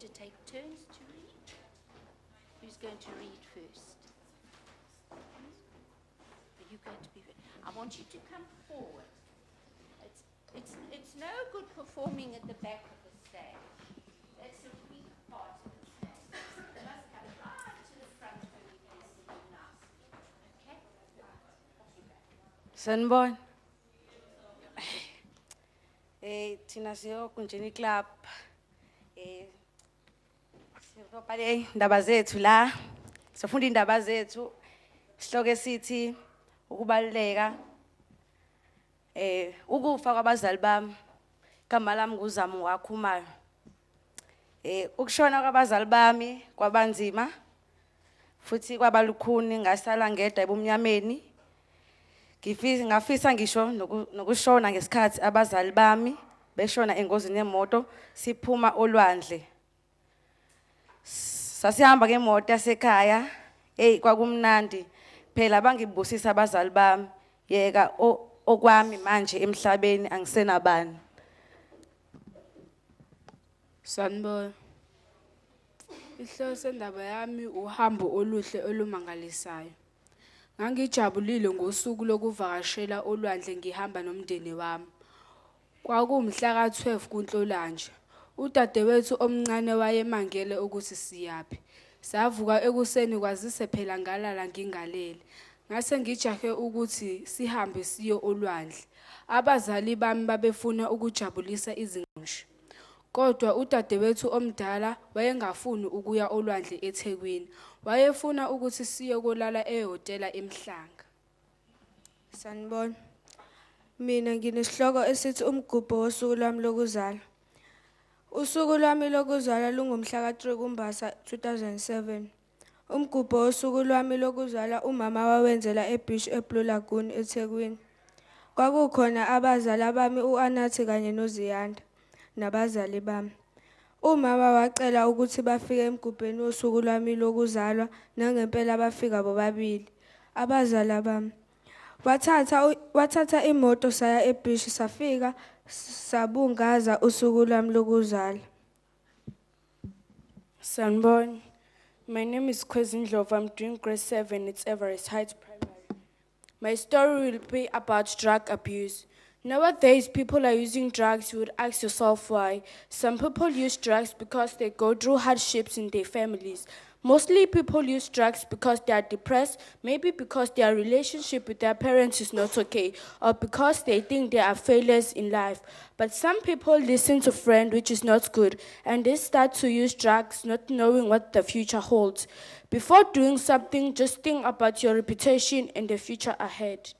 to take turns to read? Who's going to read first? Are you going to be? I want you to come forward. It's no good performing at the back of the stage. That's a weak part of the stage. You must come right to the front where we can see you nicely. Okay? Sanibona. Thina siyokunjeni club. Siyobhale indaba zethu la. Sifunda indaba zethu. Sihloko esithi ukubaleka ukufa kwabazali bami. Igama lami nguZamo Wakhumayo. Ukushona kwabazali bami kwabanzima. Futhi kwabalukhuni ngasala ngedwa ebumnyameni. Ngafisa ngisho nokushona ngesikhathi abazali bami beshona engozini yemoto siphuma olwandle. Sasihamba ngemoto yasekhaya, kwakumnandi. Phela bangibusisa abazali bami. Yeka okwami manje emhlabeni angisenabani. Sanibona. Ihloko sendaba yami uhambo oluhle olumangalisayo. Ngangijabulile ngosuku lokuvakashela olwandle ngihamba nomndeni wami. Kwakumhla ka-12 kuNhlolanja. Udadewethu omncane wayemangele ukuthi siyaphi. Savuka ekuseni kwazise phela ngalala ngingalele. Ngase ngijahe ukuthi sihambe siyo olwandle. Abazali bami babefuna ukujabulisa izingqondo. Kodwa udadewethu omdala wayengafuni ukuya olwandle eThekwini. Wayefuna ukuthi siyokolala ehotela eMhlanga. Sanibona. Mina nginesihloko esithi umgubho wosuku lwami lokuzalwa. Usuku lwami lokuzalwa lungumhla ka-3 kuMbasa 2007. Umgubho wosuku lwami lokuzalwa umama wawenzela eBeach eBlue Lagoon eThekwini. Kwakukhona abazali bami uAnathi kanye noZiyanda nabazali bami. Umama wacela ukuthi bafike emgubheni wosuku lwami lokuzalwa nangempela bafika bobabili. Abazali bami wathatha imoto saya eBeach safika sabungaza usuku lwami lokuzalwa. Sanibona. My name is Kwezindlovu. I'm doing grade 7. It's Everest Heights Primary. My story will be about drug abuse. Nowadays, people are using drugs. You would ask yourself why. Some people use drugs because they go through hardships in their families. Mostly people use drugs because they are depressed, maybe because their relationship with their parents is not okay, or because they think they are failures in life. But some people listen to friends, which is not good, and they start to use drugs not knowing what the future holds. Before doing something, just think about your reputation and the future ahead.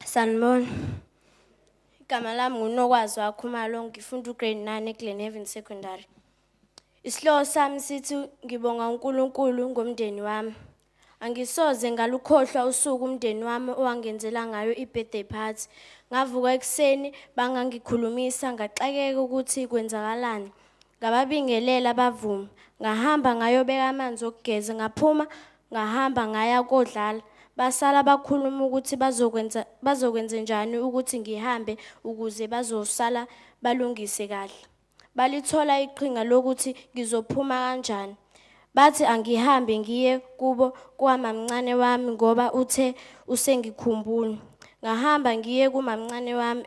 Sanibona. Igama lami nguNokwazi Wakhumayo, ngifunda ugrade 9 eGlenhaven Secondary. Isihloko sami sithi ngibonga uNkulunkulu ngomndeni wami. Angisoze ngalukhohlwa usuku umndeni wami owangenzela ngayo ibirthday party. Ngavuka ekseni bangangikhulumisa ngaxakeka ukuthi kwenzakalani. Ngababingelela bavuma. Ngahamba ngayobeka amanzi okugeza, ngaphuma ngahamba ngaya kodlala. Basala bakhuluma ukuthi bazokwenza njani ukuthi ngihambe ukuze bazosala balungise kahle. Balithola iqhinga lokuthi ngizophuma kanjani. Bathi angihambe ngiye kubo kwamamncane wami ngoba uthe usengikhumbula. Ngahamba ngiye kumamncane wami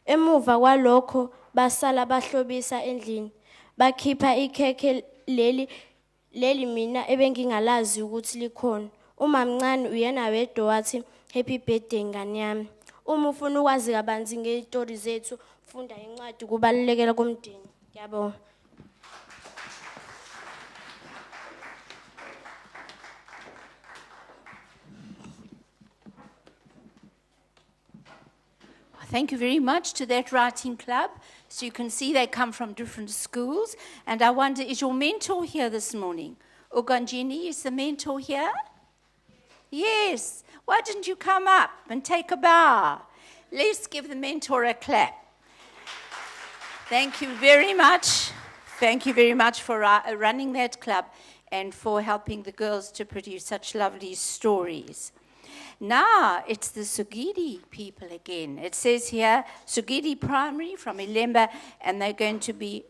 emuva kwalokho basala bahlobisa endlini. Bakhipha ikhekhe leli mina ebengingalazi ukuthi likhona. Umamncane uyena wedwa wathi happy birthday ngane yami. Uma ufuna ukwazi kabanzi ngezitori zethu funda incwadi kubalulekela komndeni. Ngiyabonga. Thank you very much to that writing club. So you can see they come from different schools. And I wonder, is your mentor here this morning? Uganjini, is the mentor here? Yes. Why didn't you come up and take a bow? Let's give the mentor a clap. Thank you very much. Thank you very much for running that club and for helping the girls to produce such lovely stories. Now it's the Sugidi people again. It says here, Sugidi Primary from Ilemba, and they're going to be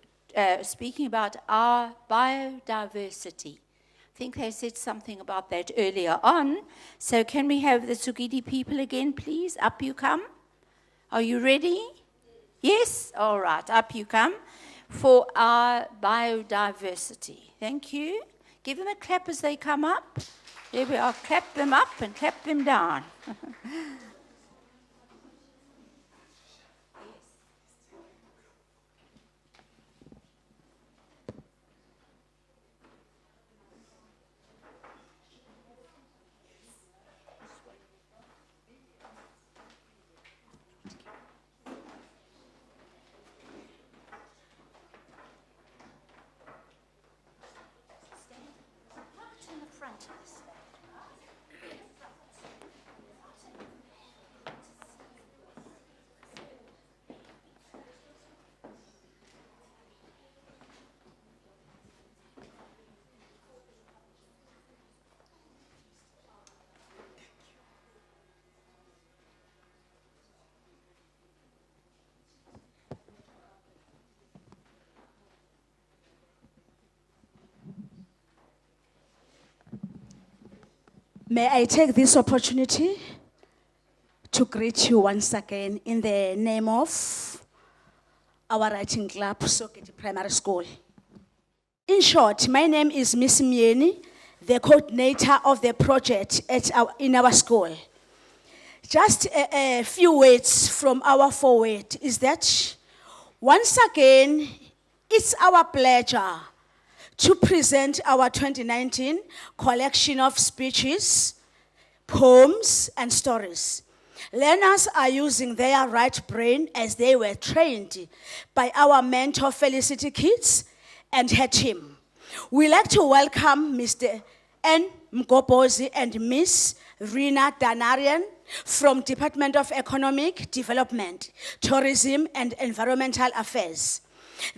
speaking about our biodiversity. I think they said something about that earlier on. So can we have the Sugidi people again, please? Up you come. Are you ready? Yes? All right, up you come for our biodiversity. Thank you. Give them a clap as they come up. There we are. Clap them up and clap them down. May I take this opportunity to greet you once again in the name of our writing club, Soketi Primary School. In short, my name is Miss Mieni, the coordinator of the project in our school. Just a few words from our forward is that once again, it's our pleasure to present our 2019 collection of speeches, poems, and stories. Learners are using their right brain as they were trained by our mentor Felicity Kids and her team. We'd like to welcome Mr. N. Mgobozi and Miss Rina Danarian from Department of Economic Development, Tourism and Environmental Affairs.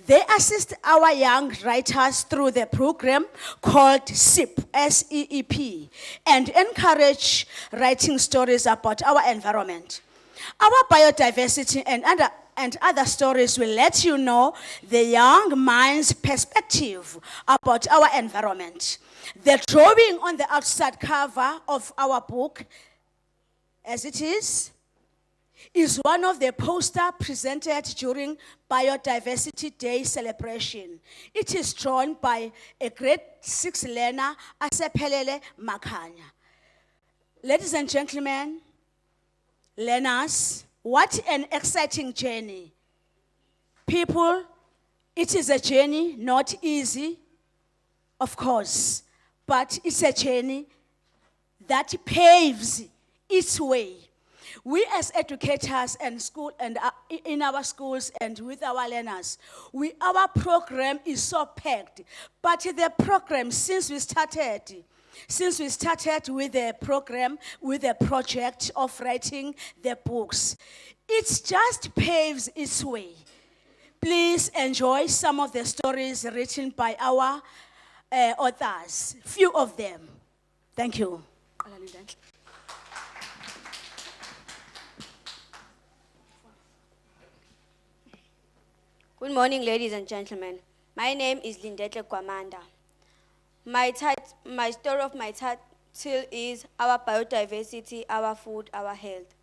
They assist our young writers through the program called SEEP, S-E-E-P, and encourage writing stories about our environment. Our biodiversity and other stories will let you know the young mind's perspective about our environment. The drawing on the outside cover of our book, as it is one of the posters presented during Biodiversity Day celebration. It is drawn by a grade 6 learner, Asephelele Makanya. Ladies and gentlemen, learners, what an exciting journey. People, it is a journey, not easy, of course, but it's a journey that paves its way. We as educators and school and in our schools and with our learners, our program is so packed. But the program, since we started with the program, with the project of writing the books, it just paves its way. Please enjoy some of the stories written by our authors, few of them. Thank you. Good morning, ladies and gentlemen. My name is Lindetle Kwamanda. My story of my title is Our Biodiversity, Our Food, Our Health.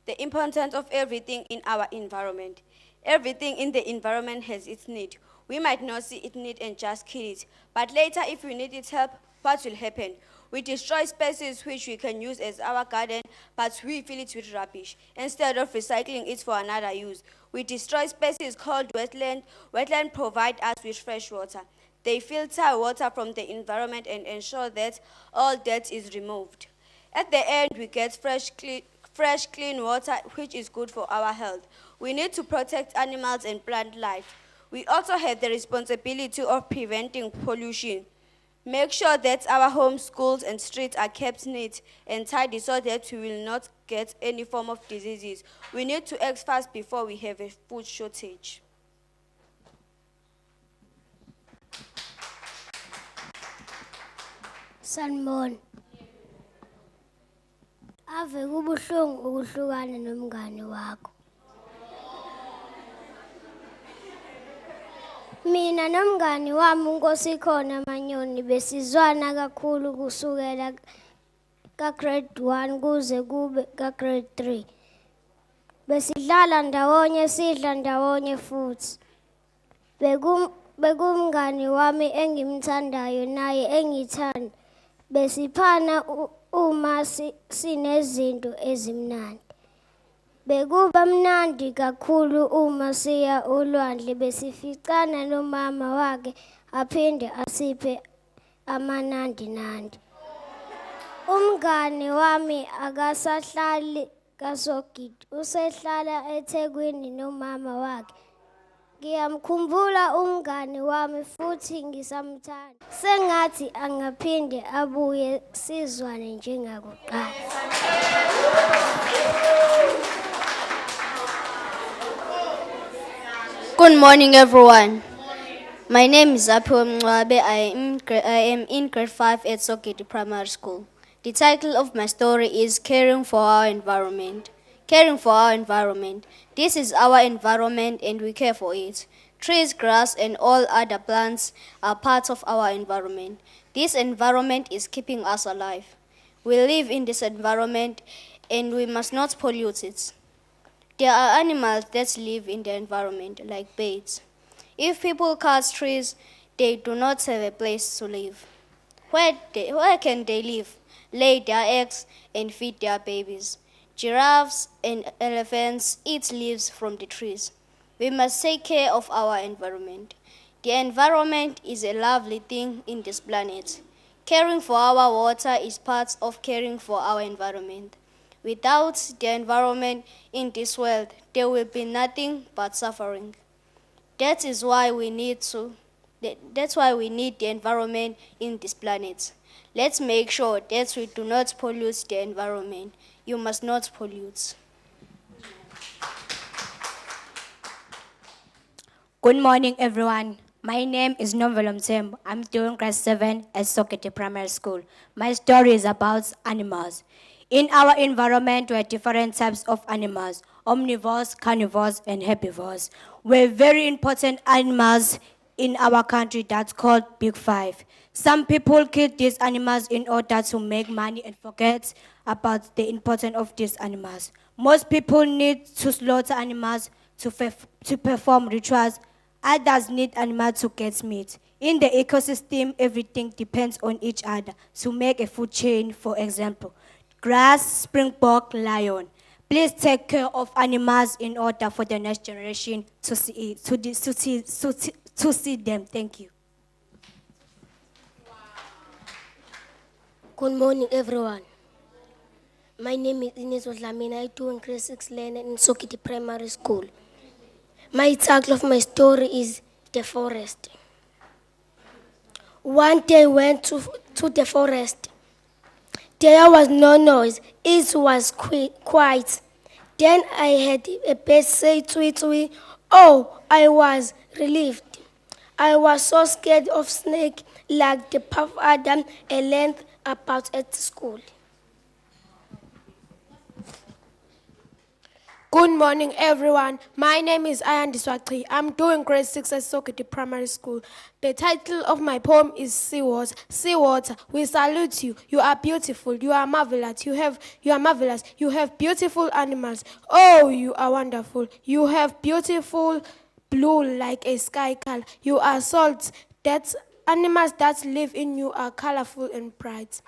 The importance of everything in our environment. Everything in the environment has its need. We might not see its need and just kill it, but later if we need its help, what will happen? We destroy species which we can use as our garden, but we fill it with rubbish. Instead of recycling it for another use, we destroy species called wetland. Wetland provide us with fresh water. They filter water from the environment and ensure that all dirt is removed. At the end, we get fresh, clean water, which is good for our health. We need to protect animals and plant life. We also have the responsibility of preventing pollution. Make sure that our homes, schools, and streets are kept neat and tidy so that we will not get any form of diseases. We need to act fast before we have a food shortage. Sanibona. Ave kubuhlungu ukuhlukana nomngane wakho. Mina nomngani wami uNkosikhona Manyoni besizwana kakhulu kusukela ka grade 1 kuze kube ka grade 3. Besidlala ndawonye, sidla ndawonye futhi. Bekumngani wami engimthandayo naye engithanda. Besiphana uma sinezinto ezimnandi. Bekuba mnandi kakhulu uma siya olwandle besificana nomama wakhe aphinde asiphe amanandi nandi. Umngani wami akasahlali kaSogidi, usehlala eThekwini nomama wakhe. Ngiyamkhumbula umngani wami futhi ngisamthanda. Sengathi angaphinde abuye sizwane njengakuqala. Good morning, everyone. My name is Aphiwe Mncwabe. I am in grade 5 at Sogidi Primary School. The title of my story is Caring for Our Environment. Caring for our environment. This is our environment and we care for it. Trees, grass, and all other plants are part of our environment. This environment is keeping us alive. We live in this environment and we must not pollute it. There are animals that live in the environment, like birds. If people cut trees, they do not have a place to live. Where can they live? Lay their eggs and feed their babies. Giraffes and elephants eat leaves from the trees. We must take care of our environment. The environment is a lovely thing in this planet. Caring for our water is part of caring for our environment. Without the environment in this world, there will be nothing but suffering. That's why we need the environment in this planet. Let's make sure that we do not pollute the environment. You must not pollute. Good morning, everyone. My name is Nomvelo Mthembu. I'm doing grade 7 at Sogidi Primary School. My story is about animals. In our environment, there are different types of animals: omnivores, carnivores, and herbivores. We're very important animals in our country that's called Big Five. Some people kill these animals in order to make money and forget about the importance of these animals. Most people need to slaughter animals to perform rituals. Others need animals to get meat. In the ecosystem, everything depends on each other to make a food chain. For example, grass, springbok, lion. Please take care of animals in order for the next generation to see them. Thank you. Good morning, everyone. My name is Ines Dlamini. I do in grade 6 learning in Sogidi Primary School. My title of my story is The Forest. One day I went to the forest. There was no noise. It was quiet. Then I heard a bird say tweet tweet. Oh, I was relieved. I was so scared of snake like the puff Adam I learned about at school. Good morning, everyone. My name is Ayandi Swatri. I'm doing grade 6 at Sogidi Primary School. The title of my poem is Seawater. Seawater, we salute you. You are beautiful. You are marvelous. You are marvelous. You have beautiful animals. Oh, you are wonderful. You have beautiful blue like a sky color. You are salt. That animals that live in you are colorful and bright.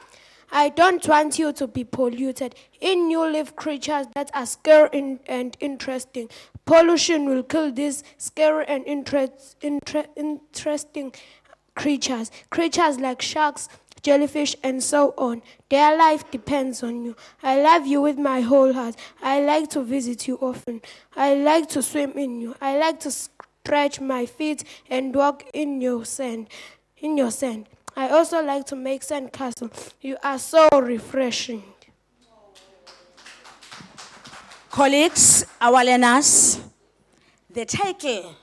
I don't want you to be polluted. In you live creatures that are scary and interesting. Pollution will kill these scary and interesting creatures. Creatures like sharks, jellyfish, and so on. Their life depends on you. I love you with my whole heart. I like to visit you often. I like to swim in you. I like to stretch my feet and walk in your sand. I also like to make sandcastles. You are so refreshing. Colleagues, our learners, the title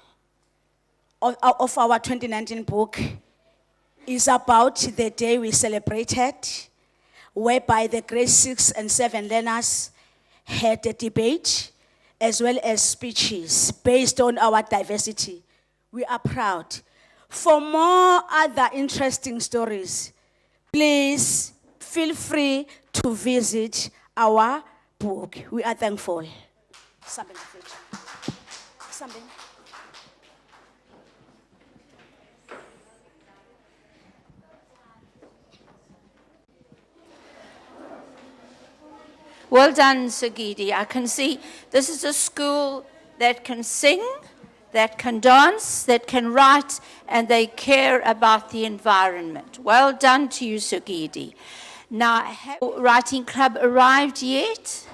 of our 2019 book is about the day we celebrated, whereby the grade 6 and 7 learners had a debate as well as speeches based on our diversity. we are proud. For more other interesting stories, please feel free to visit our book. We are thankful. Something. Something. Well done, Sagidi. I can see this is a school that can sing, that can dance, that can write, and they care about the environment. Well done to you, Sagidi. Now, have the writing club arrived yet?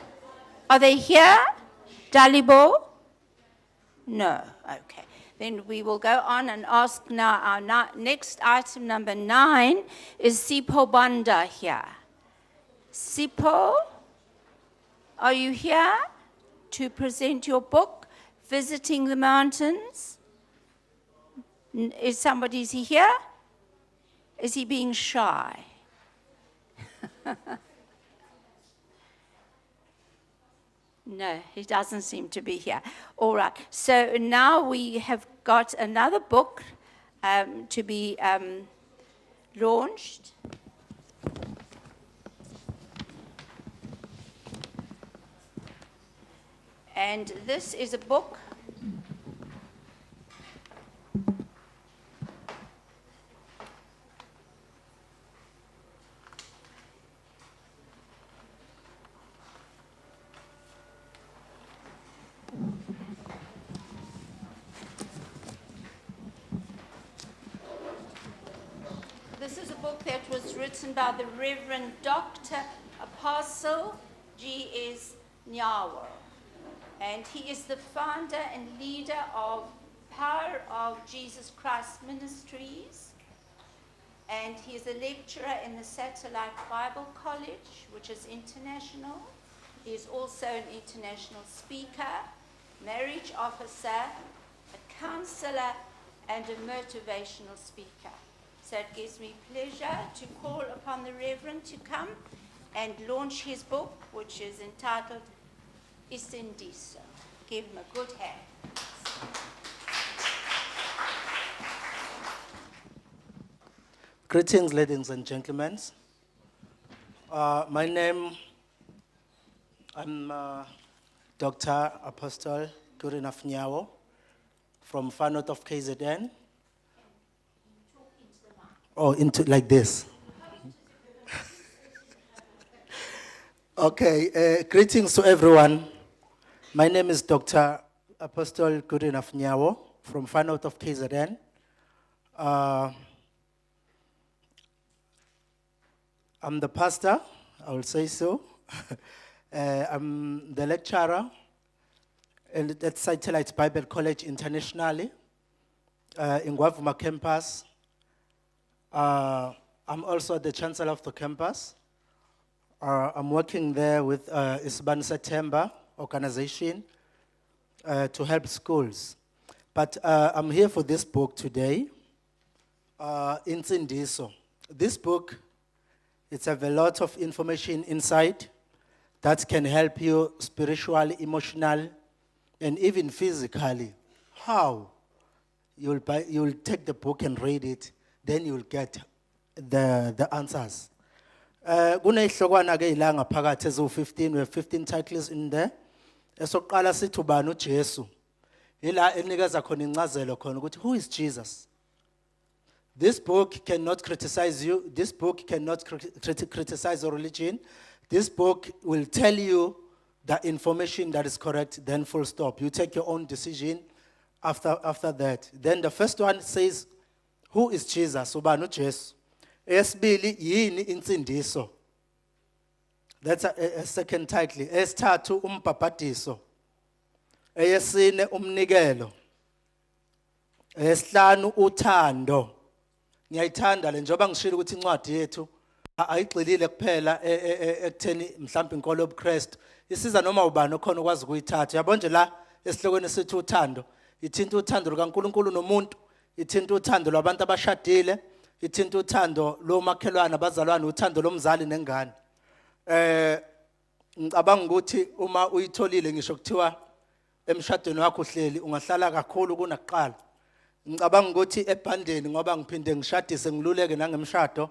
Are they here? Dalibo? No. Okay. Then we will go on and ask now our next item, number 9, is Sipho Banda here? Sipho? Are you here to present your book, Visiting the Mountains? Is somebody here? Is he being shy? No, he doesn't seem to be here. All right. So now we have got another book to be launched. And this is a book that was written by the Reverend Dr. Apostle G.S. Nyawo. And he is the founder and leader of Power of Jesus Christ Ministries. And he is a lecturer in the Satellite Bible College, which is international. He is also an international speaker, marriage officer, a counselor, and a motivational speaker. So it gives me pleasure to call upon the Reverend to come and launch his book, which is entitled Isindiso. Give him a good hand. Greetings, ladies and gentlemen. My name, I'm Dr. Apostle Gurinaf Nyawo from Far North of KZN. Oh, into like this. Okay, greetings to everyone. My name is Dr. Apostle Gurinaf Nyawo from Far North of KZN. I'm the pastor, I will say so. I'm the lecturer at Satellite Bible College internationally in Guavuma campus. I'm also the chancellor of the campus. I'm working there with Isban September organization to help schools. But I'm here for this book today, Insindiso. This book, it's have a lot of information inside that can help you spiritually, emotionally, and even physically. How? You'll take the book and read it, then you'll get the answers. Kuneyhlokwana ke ilanga phakathi ezo-15, we have 15 titles in there. Esoqala sithi ubani uJesu. Ila enikeza khona incazelo khona ukuthi who is Jesus? This book cannot criticize you. This book cannot criticize your religion. This book will tell you the information that is correct, then full stop. You take your own decision after that. Then the first one says, who is Jesus? Ubani uJesu. Esibili yini insindiso. That's a second title. Esithathu umbhabhadiso. Eyesine umnikelo. Eyesihlanu uthando. Ngiyayithanda le njoba ngishilo ukuthi incwadi yethu ayigxilile kuphela ekutheni mhlawumbe inkolo yobuKristu isiza noma ubani okhona ukwazi ukuyithatha yabo nje la esihlokweni sithi uthando ithinta uthando lukaNkulunkulu nomuntu ithinta uthando lwabantu abashadile ithinta uthando lomakhelwane abazalwane uthando lomzali nengane ngicabanga ukuthi uma uyitholile ngisho kuthiwa emshadweni wakho uhleli ungahlala kakhulu kunakuqala Ngicabanga ukuthi ebhandeni ngoba ngiphinde ngishadise ngiluleke nangemshado.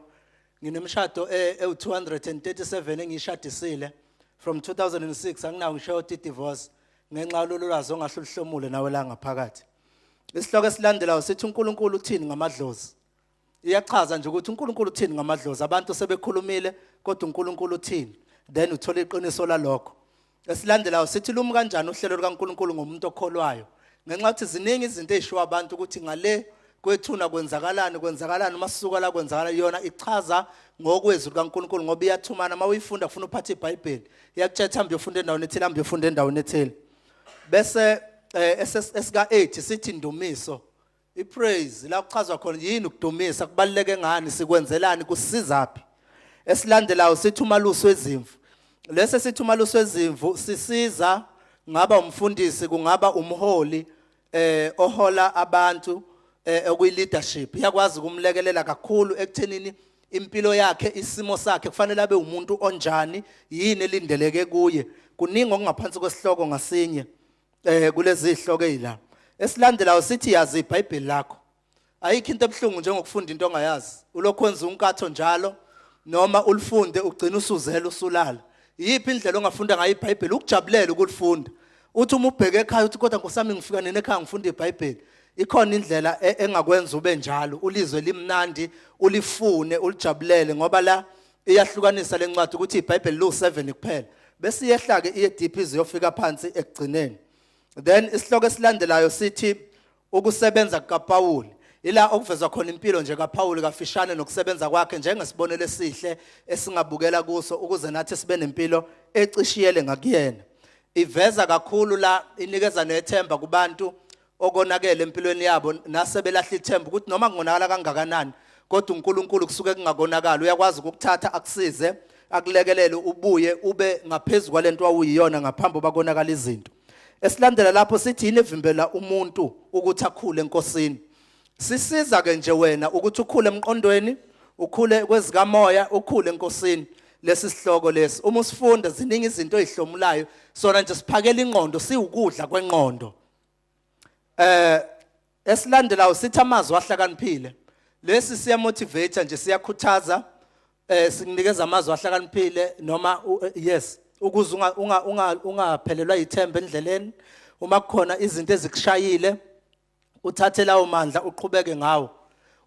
Nginemshado e237 engishadisile from 2006 anginawo ngisho divorce ngenxa yalolu lwazi ongahluhlomule nawe la ngaphakathi. Isihloko esilandelayo sithi uNkulunkulu uthini ngamadlozi. Iyachaza nje ukuthi uNkulunkulu uthini ngamadlozi. Abantu sebekhulumile kodwa uNkulunkulu uthini. Then uthola iqiniso lalokho. Esilandelayo sithi lumi kanjani uhlelo likaNkulunkulu ngomuntu okholwayo. Ngenxa yokuthi ziningi izinto ezishiwa abantu ukuthi ngale kwethuna kwenzakalani masuka la kwenzakala yona ichaza ngokwezwi kaNkulunkulu ngoba iyathumana mawuyifunda ufuna uphathe iBhayibheli iyakutshela hambe ufunda endaweni ethile hambe ufunda endaweni ethile. Bese esika 8 sithi indumiso. Ipraise la kuchazwa khona yini ukudumisa kubaluleke ngani sikwenzelani kusizaphi. Esilandelayo sithi umalusi wezimvu. Lese sithi umalusi wezimvu sisiza ngaba umfundisi kungaba umholi ohola abantu okuyi leadership yakwazi ukumlekelela kakhulu ekuthenini impilo yakhe isimo sakhe kufanele abe umuntu onjani yini elindeleke kuye kuningi okungaphansi kwesihloko ngasinye kulezi ihloko ezila. Esilandelayo sithi yazi iBhayibheli lakho. Ayikho into ebhlungu njengokufunda into ongayazi ulokho wenza unkatho njalo noma ulifunde ugcina usuzela usulala. Yiphi indlela ongafunda ngayo iBhayibheli ukujabulela ukulifunda. Uthi uma ubheke ekhaya uthi kodwa nkosami ngifika nini ekhaya ngifunda iBhayibheli. Ikhona indlela engakwenza ube njalo ulizwe limnandi ulifune ulijabulele ngoba la iyahlukanisa lencwadi ukuthi iBhayibheli lu7 kuphela. Bese iyehlake iye deep iziyofika phansi ekugcineni. Then isihloko esilandelayo sithi ukusebenza kaPaul. Ila okuvezwa khona impilo nje kaPaul kafishane nokusebenza kwakhe njengesibonelo esihle esingabukela kuso ukuze nathi sibe nempilo ecishiyele ngakuyena. Iveza kakhulu la inikeza nethemba kubantu okonakele empilweni yabo nasebelahla ithemba ukuthi noma kungonakala kangakanani kodwa uNkulunkulu kusuke kungakonakala uyakwazi ukukuthatha akusize akulekelele ubuye ube ngaphezulu kwalento awuyiyona ngaphambi bakonakala izinto. Esilandela lapho sithi yini evimbela umuntu ukuthi akhule enkosini. Sisiza ke nje wena ukuthi ukhule emqondweni ukhule kwezikamoya ukhule enkosini. Lesi sihloko lesi uma usifunda ziningi izinto ezihlomulayo sona nje siphakela ingqondo siwukudla kwengqondo. Esilandelayo sithi amazwi ahlakaniphile. Lesi siya motivate nje siyakhuthaza sikunikeza amazwi ahlakaniphile noma yes ukuze ungaphelelwa ithemba endleleni uma kukhona izinto ezikushayile uthathe lawo mandla uqhubeke ngawo.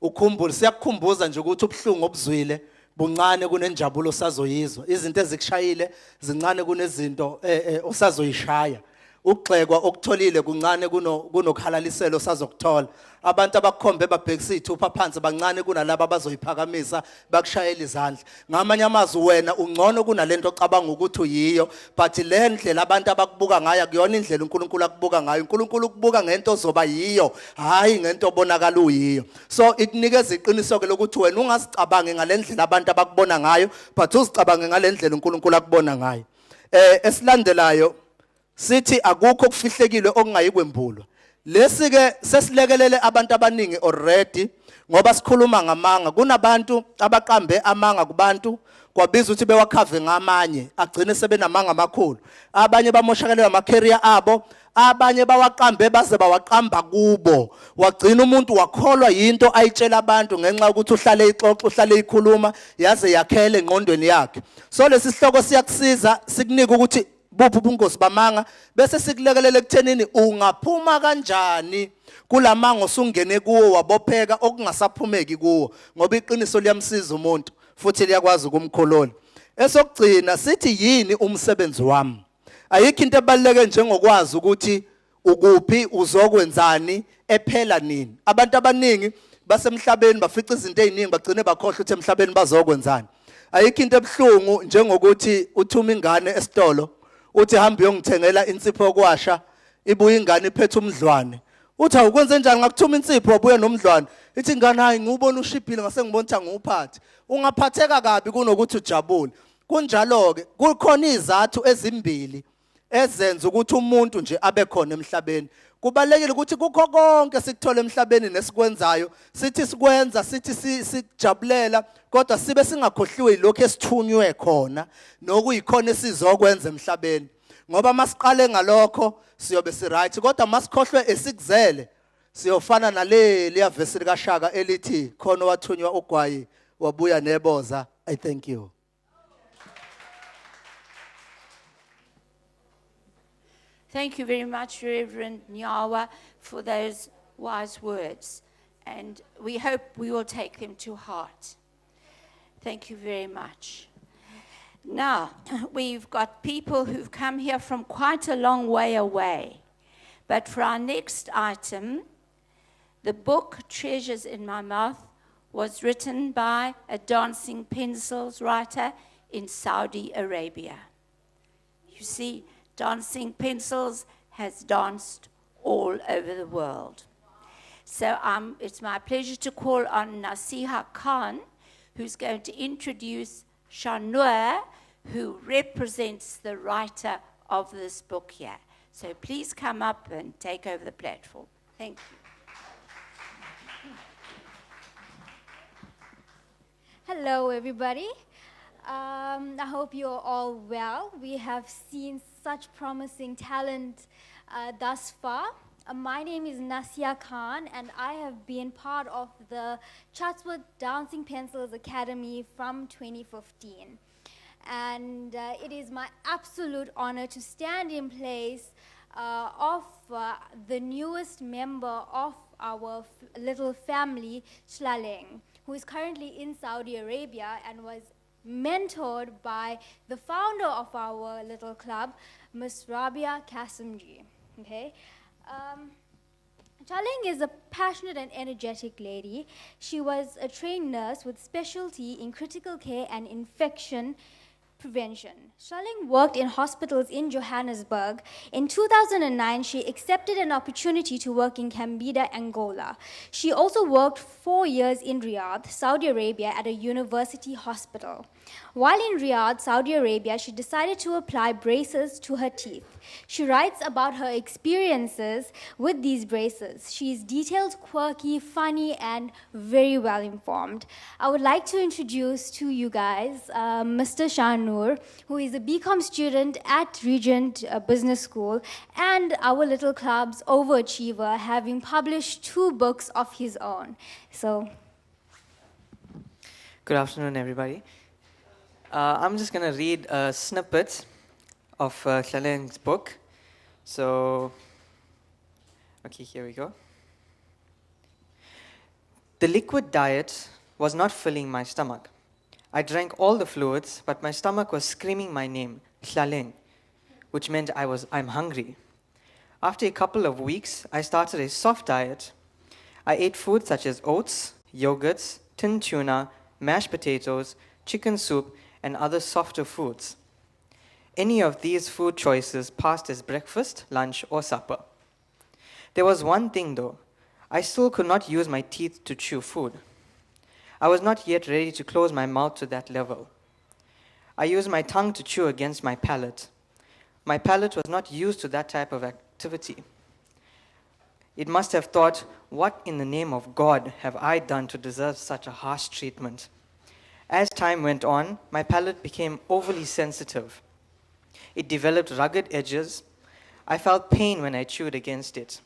Ukhumbule siyakukhumbuza nje ukuthi ubhlungu obuzwile buncane kunenjabulo osazoyizwa. Izinto ezikushayile zincane kunezinto osazoyishaya. Ukugxekwa okutholile kuncane kunokhalaliselo osazokuthola. Abantu abakhombe babhekisa ithupha phansi bancane kunalabo abazoyiphakamisa bakushayela izandla. Ngamanye amazwi wena ungcono kunalento ocabanga ukuthi uyiyo but le ndlela abantu abakubuka ngayo akuyona indlela uNkulunkulu akubuka ngayo. uNkulunkulu ukubuka ngento ozoba yiyo hayi ngento obonakala uyiyo. So ikunikeza iqiniso ke lokuthi wena ungazicabangi ngalendlela abantu abakubona ngayo but uzicabange ngalendlela uNkulunkulu akubona ngayo. Esilandelayo sithi akukho kufihlekile okungayikwembulwa. Lesi ke sesilekelele abantu abaningi already ngoba sikhuluma ngamanga. Kunabantu abaqambe amanga kubantu kwabiza ukuthi bewakhave ngamanye agcine sebenamanga amakhulu. Abanye bamoshakalelwa ama-career abo, abanye bawaqambe baze bawaqamba kubo. Wagcina umuntu wakholwa yinto ayitshela abantu ngenxa ukuthi uhlale ixoxa uhlale ikhuluma yaze yakhele engqondweni yakhe. So lesi sihloko siyakusiza sikunika ukuthi buphi ubungozi bamanga bese sikulekelele ekuthenini ungaphuma kanjani kulamanga osungene kuwo wabopheka okungasaphumeki kuwo ngoba iqiniso liyamsiza umuntu futhi liyakwazi ukumkholola. Esokugcina sithi yini umsebenzi wami. Ayikho into ebaluleke njengokwazi ukuthi ukuphi uzokwenzani ephela nini. Abantu abaningi basemhlabeni bafica izinto eziningi bagcine bakhohlwa ukuthi emhlabeni bazokwenzani. Ayikho into ebhlungu njengokuthi uthuma ingane esitolo uthi hamba uyongithengela insipho yokwasha ibuye ingane iphethe umdlwane. Uthi awukwenze njani ngakuthuma insipho wabuya nomdlwane. Ithi ingane hayi ngubona ushibhile ngase ngibona ukuthi anguphathi. Ungaphatheka kabi kunokuthi ujabule. Kunjalo ke kukhona izathu ezimbili ezenza ukuthi umuntu nje abe khona emhlabeni. Kubalekile ukuthi kukho konke sikuthola emhlabeni nesikwenzayo sithi sikwenza sithi sijabulela kodwa sibe singakhohliwe lokho esithunywe khona nokuyikhona esizokwenza emhlabeni. Ngoba masiqale ngalokho siyobe si right kodwa masikhohlwe esikuzele Siyofana nale liya verse lika Shaka elithi khona wathunywa ogwayi wabuya neboza. I thank you. Thank you very much, Reverend Nyawa, for those wise words. And we hope we will take them to heart. Thank you very much. Now, we've got people who've come here from quite a long way away. But for our next item, the book Treasures in My Mouth was written by a dancing pencils writer in Saudi Arabia. You see, Dancing Pencils has danced all over the world. So it's my pleasure to call on Nasiha Khan, who's going to introduce Shanur, who represents the writer of this book here. So please come up and take over the platform. Thank you. Hello, everybody. I hope you're all well. We have seen such promising talent thus far. My name is Nasia Khan, and I have been part of the Chatsworth Dancing Pencils Academy from 2015. And it is my absolute honor to stand in place of the newest member of our little family, Shlaleng, who is currently in Saudi Arabia and was mentored by the founder of our little club, Ms. Rabia Kasimji. Okay? Shlaleng is a passionate and energetic lady. She was a trained nurse with specialty in critical care and infection prevention. Shlaleng worked in hospitals in Johannesburg. In 2009, she accepted an opportunity to work in Cambida, Angola. She also worked 4 years in Riyadh, Saudi Arabia, at a university hospital. While in Riyadh, Saudi Arabia, she decided to apply braces to her teeth. She writes about her experiences with these braces. She is detailed, quirky, funny, and very well informed. I would like to introduce to you guys Mr. Shanur, who is a BCom student at Regent Business School and our little club's overachiever, having published 2 books of his own. So, good afternoon, everybody. I'm just going to read a snippet of Shlaleng's book. So, okay, here we go. The liquid diet was not filling my stomach. I drank all the fluids, but my stomach was screaming my name, Shlaleng, which meant I'm hungry. After a couple of weeks, I started a soft diet. I ate food such as oats, yogurts, tinned tuna, mashed potatoes, chicken soup, and other softer foods. Any of these food choices passed as breakfast, lunch, or supper. There was one thing though. I still could not use my teeth to chew food. I was not yet ready to close my mouth to that level. I used my tongue to chew against my palate. My palate was not used to that type of activity. It must have thought, what in the name of God have I done to deserve such a harsh treatment? As time went on, my palate became overly sensitive. It developed rugged edges. I felt pain when I chewed against it.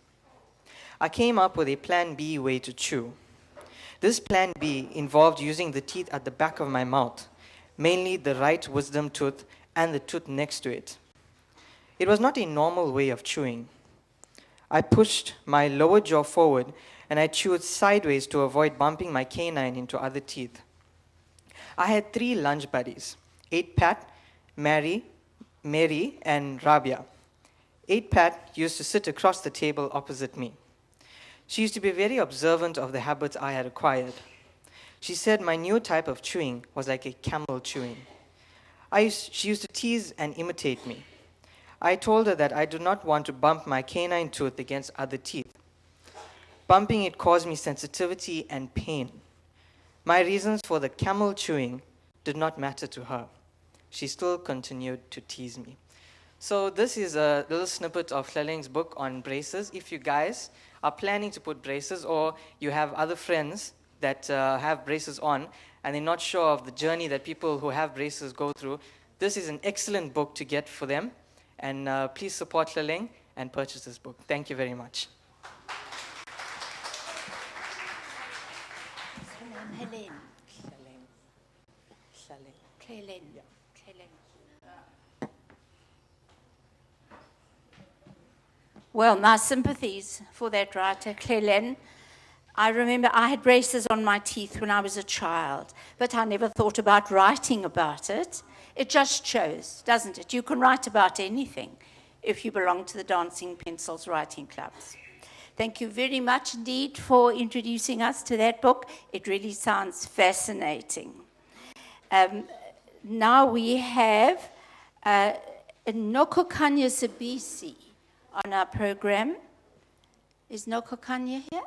I came up with a plan B way to chew. This plan B involved using the teeth at the back of my mouth, mainly the right wisdom tooth and the tooth next to it. It was not a normal way of chewing. I pushed my lower jaw forward and I chewed sideways to avoid bumping my canine into other teeth. I had 3 lunch buddies, 8-Pat, Mary, and Rabia. 8-Pat used to sit across the table opposite me. She used to be very observant of the habits I had acquired. She said my new type of chewing was like a camel chewing. She used to tease and imitate me. I told her that I do not want to bump my canine tooth against other teeth. Bumping it caused me sensitivity and pain. My reasons for the camel chewing did not matter to her. She still continued to tease me. So this is a little snippet of Shlaleng's book on braces. If you guys are planning to put braces or you have other friends that have braces on and they're not sure of the journey that people who have braces go through, this is an excellent book to get for them. And please support Shlaleng and purchase this book. Thank you very much. Helen. Hlaleng. Clelen. Well, my sympathies for that writer, Clelen. I remember I had braces on my teeth when I was a child, but I never thought about writing about it. It just shows, doesn't it? You can write about anything if you belong to the Dancing Pencils writing clubs. Thank you very much indeed for introducing us to that book. It really sounds fascinating. Now we have Nokokanya Sabisi on our program. Is Nokokanya here?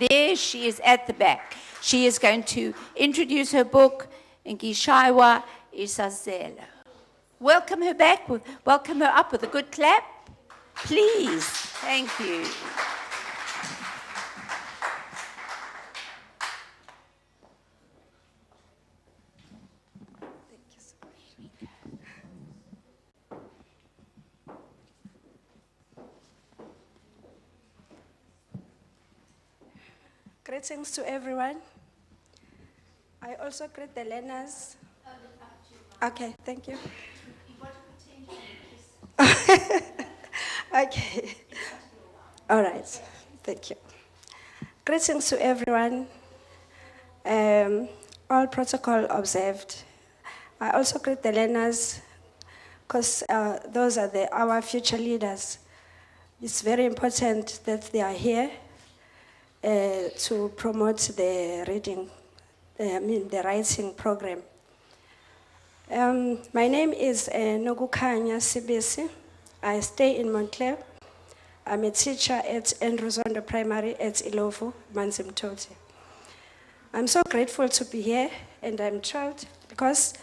There she is at the back. She is going to introduce her book, Ngishaiwa Isazela. Welcome her back, welcome her up with a good clap, please. Thank you. Greetings to everyone. I also greet the learners. Okay, thank you. Okay. All right, thank you. Greetings to everyone. All protocol observed. I also greet the learners because those are our future leaders. It's very important that they are here to promote the the writing program. My name is Nokukanya Sibisi. I stay in Montclair. I'm a teacher at Andrew Zondo Primary at Ilovo, Manzimtoti. I'm so grateful to be here, and I'm thrilled because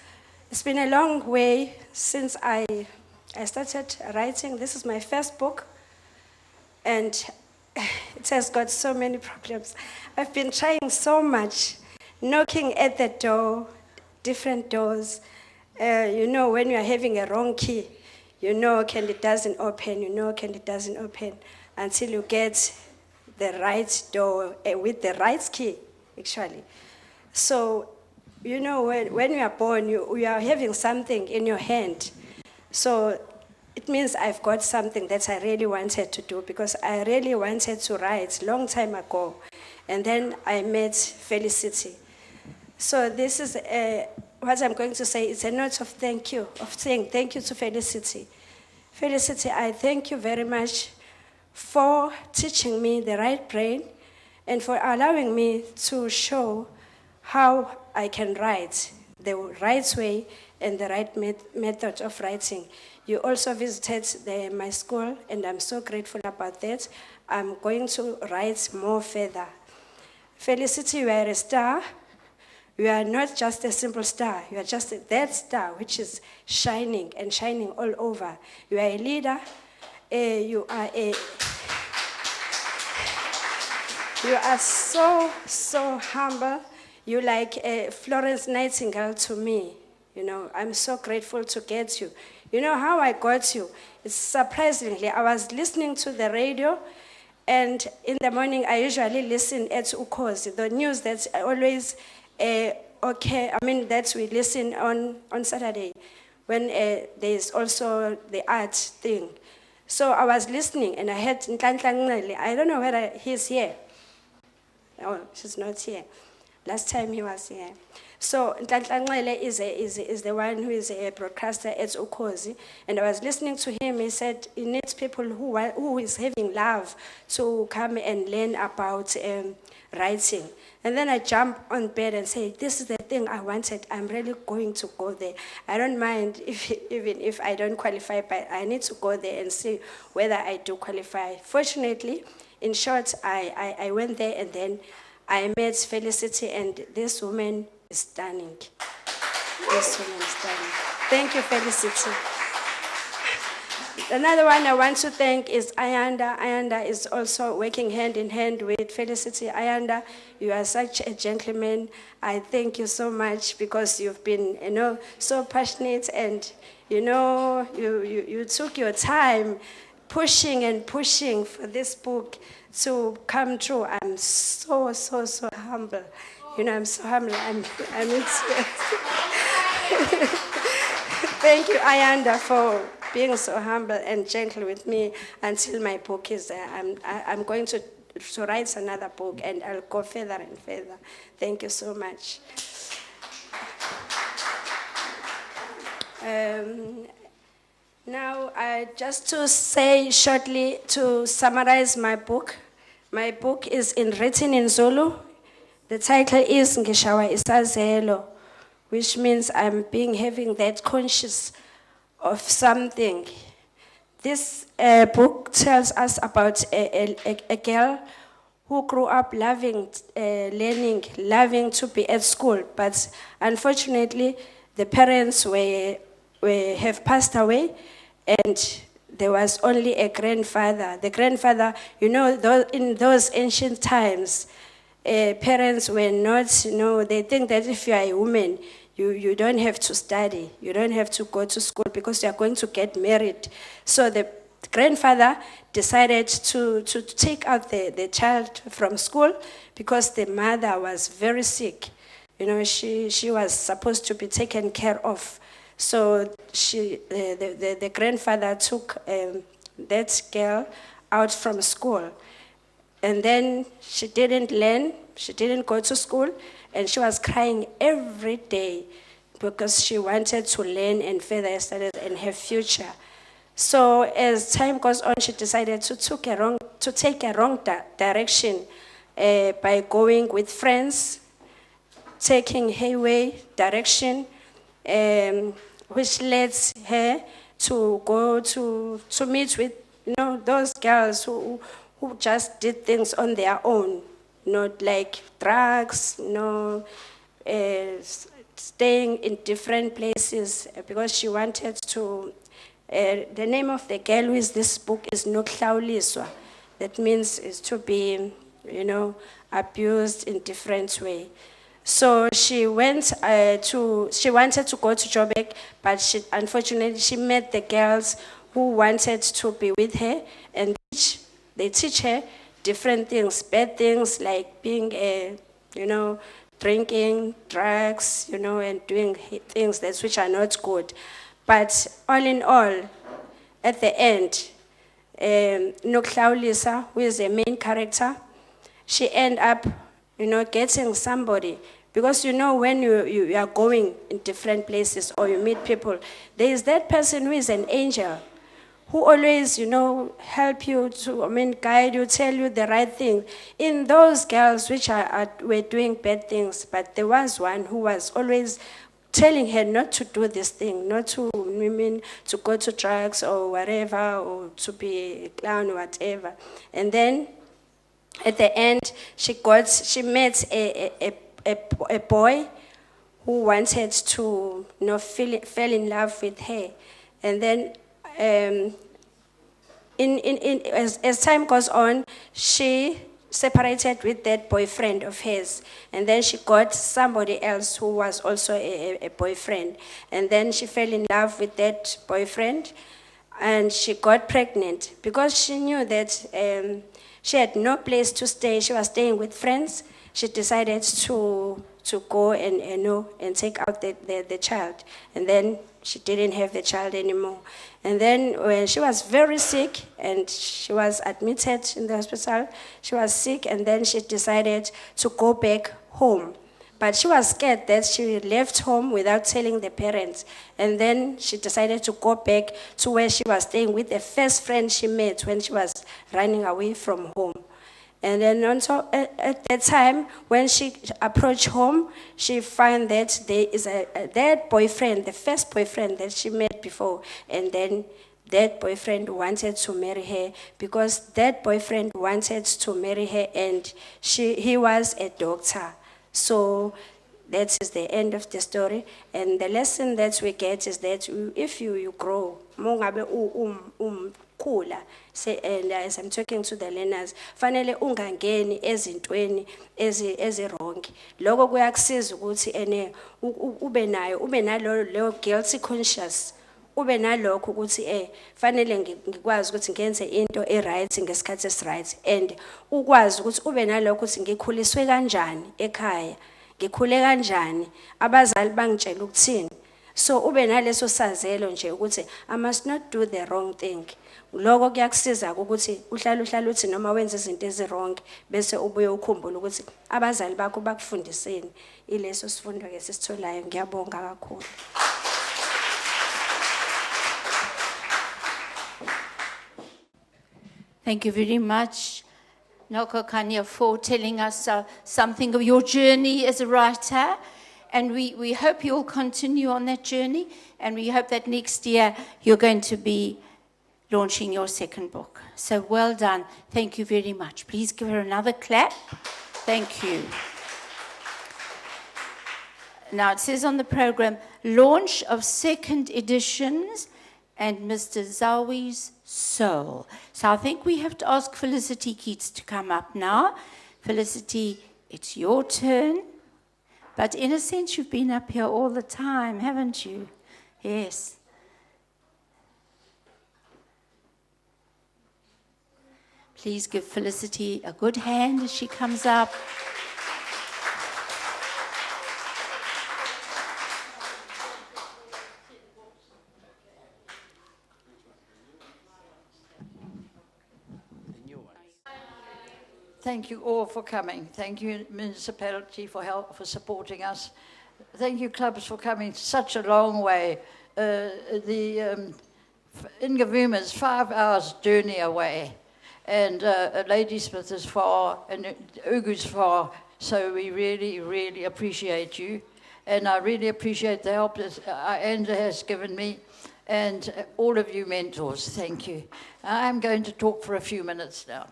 it's been a long way since I started writing. This is my first book, and it has got so many problems. I've been trying so much, knocking at the door, different doors. You know, when you're having a wrong key, you know, it doesn't open, it doesn't open, until you get the right door with the right key, actually. So, you know, when you are born, you are having something in your hand. So it means I've got something that I really wanted to do, because I really wanted to write long time ago. And then I met Felicity. So this is what I'm going to say. It's a note of thank you, of saying thank you to Felicity. Felicity, I thank you very much for teaching me the right brain and for allowing me to show how I can write the right way and the right method of writing. You also visited my school, and I'm so grateful about that. I'm going to write more further. Felicity, you are a star. You are not just a simple star. You are just that star which is shining and shining all over. You are a leader. You are so humble. You like Florence Nightingale to me. You know, I'm so grateful to get you. You know how I got you? It's surprisingly, I was listening to the radio, and in the morning I usually listen at Ukhozi, the news that's always that we listen on Saturday, when there's also the art thing. So I was listening, and I heard Nhlanhla Ncele. I don't know whether he's here. No, she's not here. Last time he was here. So Nhlanhla Ncele is the one who is a broadcaster at Ukhozi, and I was listening to him. He said he needs people who is having love to come and learn about writing. And then I jump on bed and say, this is the thing I wanted. I'm really going to go there. I don't mind even if I don't qualify, but I need to go there and see whether I do qualify. Fortunately, in short, I went there, and then I met Felicity, and this woman is stunning. This woman is stunning. Thank you, Felicity. Another one I want to thank is Ayanda. Ayanda is also working hand in hand with Felicity. Ayanda, you are such a gentleman. I thank you so much, because you've been, so passionate, and you took your time pushing and pushing for this book to come true. I'm so humble. You know, I'm so humble. I'm Thank you, Ayanda, for being so humble and gentle with me until my book is there. I'm going to write another book, and I'll go further and further. Thank you so much. Now, just to say shortly, to summarize my book is written in Zulu. The title is Ngishawa Isazelo, which means I'm having that conscious of something. This book tells us about a girl who grew up loving learning, loving to be at school, but unfortunately, the parents have passed away, and there was only a grandfather. The grandfather, you know, in those ancient times, parents were not, they think that if you are a woman, you don't have to study, you don't have to go to school because you are going to get married. So the grandfather decided to take out the child from school because the mother was very sick. You know, she was supposed to be taken care of. So the grandfather took that girl out from school. And then she didn't learn, she didn't go to school, and she was crying every day because she wanted to learn and further her studies and her future. So as time goes on, she decided to take a wrong direction by going with friends, taking hayway direction, which led her to go to meet with those girls who just did things on their own, not like drugs, staying in different places because she wanted to. The name of the girl with this book is Nokuhlawuliswa. That means is to be, abused in different way. So she wanted to go to Joburg, but unfortunately she met the girls who wanted to be with her, and they teach her different things, bad things like being drinking, drugs, and doing things which are not good. But all in all, at the end, Nokuhlawulisa, who is the main character, she ended up, getting somebody. Because when you are going in different places or you meet people, there is that person who is an angel, who always, help you to, guide you, tell you the right thing. In those girls which were doing bad things, but there was one who was always telling her not to do this thing, not to, to go to drugs or whatever, or to be a clown or whatever. And then at the end, she met a boy who wanted to, fell in love with her. And then as time goes on, she separated with that boyfriend of hers, and then she got somebody else who was also a boyfriend, and then she fell in love with that boyfriend, and she got pregnant because she knew that she had no place to stay. She was staying with friends. She decided to go and take out the child, and then she didn't have the child anymore. And then when she was very sick and she was admitted in the hospital, she was sick, and then she decided to go back home. But she was scared that she left home without telling the parents. And then she decided to go back to where she was staying with the first friend she met when she was running away from home. And then also at that time, when she approached home, she found that there is that boyfriend, the first boyfriend that she met before, and then that boyfriend wanted to marry her because that boyfriend wanted to marry her, and he was a doctor. So that is the end of the story. And the lesson that we get is that if you grow, and as I'm talking to the learners, fanele ungangeni ezintweni ezi-wrong. Lokho kuyakusiza ukuthi ube nalo guilty conscious ube nalokho ukuthi fanele ngikwazi ukuthi ngenze into right ngesikhathi esiright, and ukwazi ukuthi ube nalokho ukuthi ngikhuliswe kanjani ekhaya, ngikhule kanjani, abazali bangitshela ukuthini. So ube naleso sazelo nje ukuthi I must not do the wrong thing. Lokho kuyakusiza ukuthi uhlala uthi noma wenza izinto ezirong bese ubuye ukhumbule ukuthi abazali bakho bakufundiseni. Ileso sifundo ke sisitholayo. Ngiyabonga kakhulu. Thank you very much, Noko Kanya, for telling us something of your journey as a writer. And we hope you'll continue on that journey. And we hope that next year you're going to be launching your second book. So well done. Thank you very much. Please give her another clap. Thank you. Now it says on the program, launch of second editions and Mr. Zawi's Soul. So I think we have to ask Felicity Keats to come up now. Felicity, it's your turn. But in a sense, you've been up here all the time, haven't you? Yes. Please give Felicity a good hand as she comes up. Thank you all for coming. Thank you, municipality, for help, for supporting us. Thank you, clubs, for coming such a long way. Ingavuma is 5 hours journey away, and Ladysmith is far, and Ugu's far. So we really, really appreciate you, and I really appreciate the help that Andrew has given me, and all of you mentors. Thank you. I'm going to talk for a few minutes now.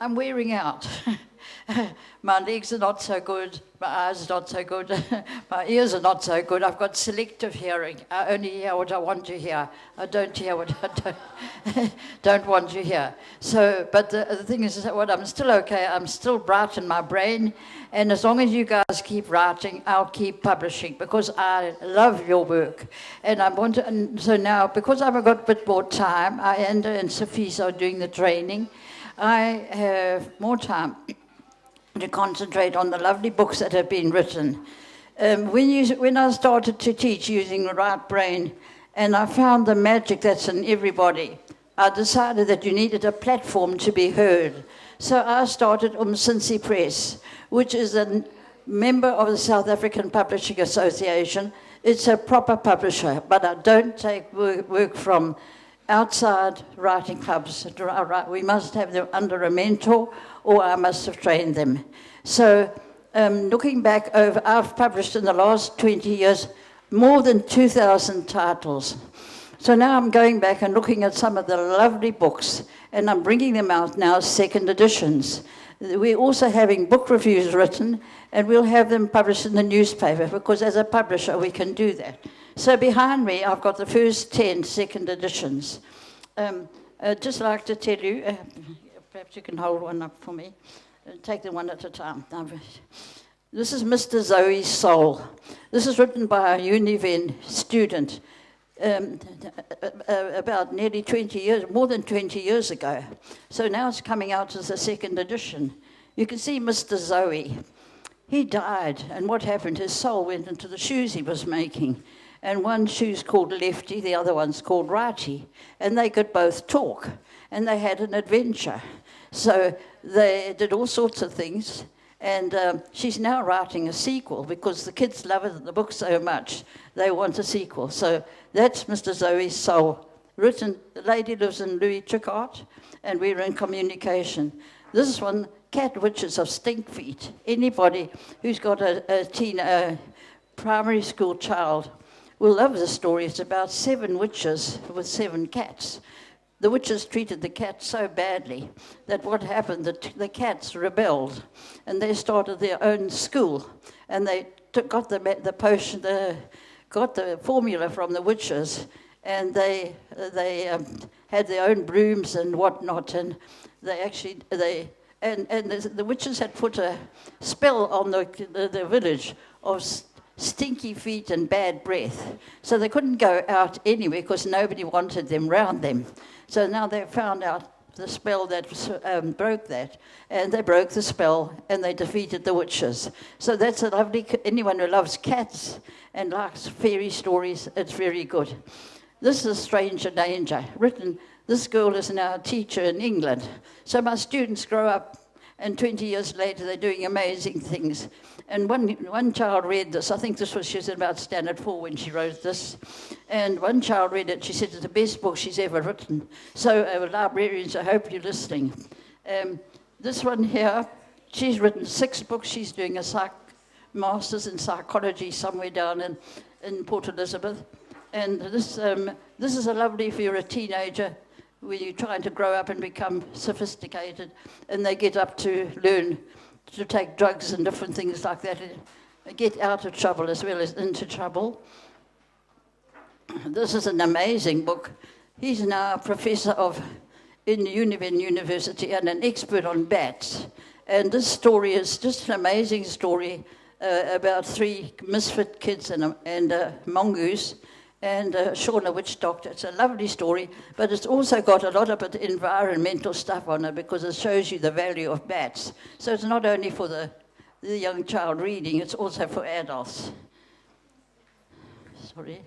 I'm wearing out. My legs are not so good, my eyes are not so good, my ears are not so good. I've got selective hearing. I only hear what I want to hear. I don't hear what I don't want to hear. So, but the thing is that I'm still okay. I'm still bright in my brain. And as long as you guys keep writing, I'll keep publishing because I love your work. And I want to, and so now, because I've got a bit more time, Enda and Sophie are doing the training, I have more time to concentrate on the lovely books that have been written. When I started to teach using the right brain, and I found the magic that's in everybody, I decided that you needed a platform to be heard. So I started Umsinsi Press, which is a member of the South African Publishing Association. It's a proper publisher, but I don't take work from outside writing clubs. We must have them under a mentor, or I must have trained them. So looking back over, I've published in the last 20 years more than 2,000 titles. So now I'm going back and looking at some of the lovely books, and I'm bringing them out now as second editions. We're also having book reviews written, and we'll have them published in the newspaper, because as a publisher we can do that. So behind me I've got the first 10 second editions. I'd just like to tell you, perhaps you can hold one up for me, take them one at a time. This is Mr. Zoe's Soul. This is written by a Univen student about nearly 20 years, more than 20 years ago. So now it's coming out as a second edition. You can see Mr. Zoe. He died, and what happened? His soul went into the shoes he was making. And one shoe's called Lefty, the other one's called Righty. And they could both talk, and they had an adventure. So they did all sorts of things. And she's now writing a sequel because the kids love the book so much, they want a sequel. So that's Mr. Zoe's Soul. Written, the lady lives in Louis Tricart, and we're in communication. This is one, Cat Witches of Stink Feet. Anybody who's got a primary school child will love the story. It's about 7 witches with 7 cats. The witches treated the cats so badly that what happened, the cats rebelled, and they started their own school, and they got the potion, got the formula from the witches, and they had their own brooms and whatnot, and the witches had put a spell on the village of stinky feet and bad breath. So they couldn't go out anywhere because nobody wanted them round them. So now they found out the spell that broke that, and they broke the spell and they defeated the witches. So that's a lovely, anyone who loves cats and likes fairy stories, it's very good. This is Stranger Danger, written, this girl is now a teacher in England. So my students grow up and 20 years later they're doing amazing things. And one child read this, I think this was, she was in about standard 4 when she wrote this. And one child read it, she said it's the best book she's ever written. So librarians, I hope you're listening. This one here, she's written 6 books. She's doing a master's in psychology somewhere down in Port Elizabeth. And this is a lovely, if you're a teenager, where you're trying to grow up and become sophisticated, and they get up to learn to take drugs and different things like that, and get out of trouble as well as into trouble. This is an amazing book. He's now a professor in Univen University and an expert on bats. And this story is just an amazing story about 3 misfit kids and a mongoose and Sean, a witch doctor. It's a lovely story, but it's also got a lot of environmental stuff on it because it shows you the value of bats. So it's not only for the young child reading, it's also for adults. Sorry.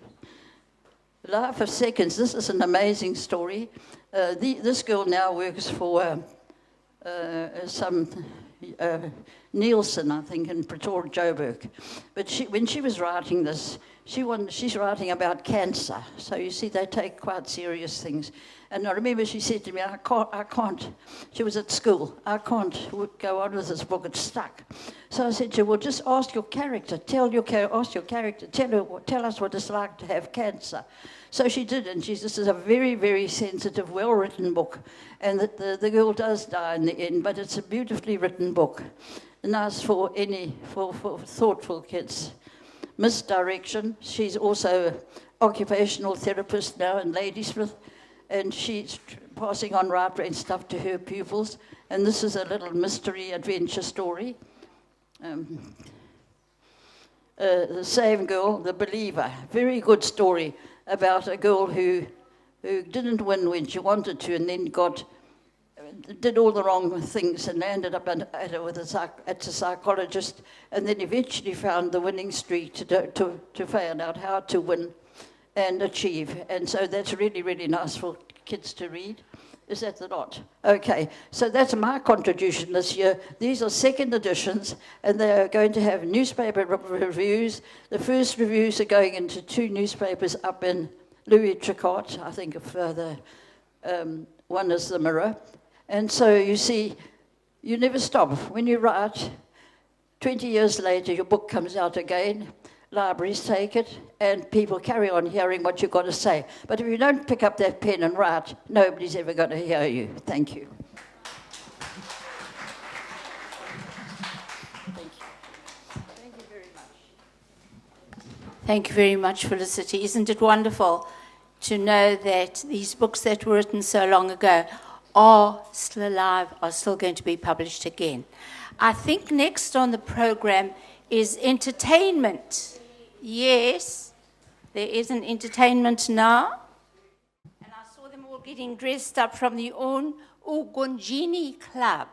Life of Seconds. This is an amazing story. This girl now works for some Nielsen, I think, in Pretoria, Joburg. But when she was writing this, she's writing about cancer. So you see, they take quite serious things. And I remember she said to me, I can't, she was at school, I can't go on with this book, it's stuck. So I said to her, well, just ask your character, tell us what it's like to have cancer. So she did, and this is a very, very sensitive, well-written book. And the girl does die in the end, but it's a beautifully written book. Nice for thoughtful kids. Misdirection, she's also an occupational therapist now in Ladysmith, and she's passing on right brain stuff to her pupils. And this is a little mystery adventure story. The Same Girl, The Believer, very good story about a girl who didn't win when she wanted to, and then did all the wrong things and ended up at a psychologist, and then eventually found the winning streak to find out how to win and achieve. And so that's really, really nice for kids to read. Is that the lot? Okay, so that's my contribution this year. These are second editions, and they're going to have newspaper reviews. The first reviews are going into 2 newspapers up in Louis Tricot. I think one is the Mirror. And so you see, you never stop. When you write, 20 years later, your book comes out again. Libraries take it, and people carry on hearing what you've got to say. But if you don't pick up that pen and write, nobody's ever going to hear you. Thank you. Thank you. Thank you very much. Thank you very much, Felicity. Isn't it wonderful to know that these books that were written so long ago are still alive, are still going to be published again? I think next on the program is entertainment. Yes, there is an entertainment now. And I saw them all getting dressed up from the Ugonjini Club.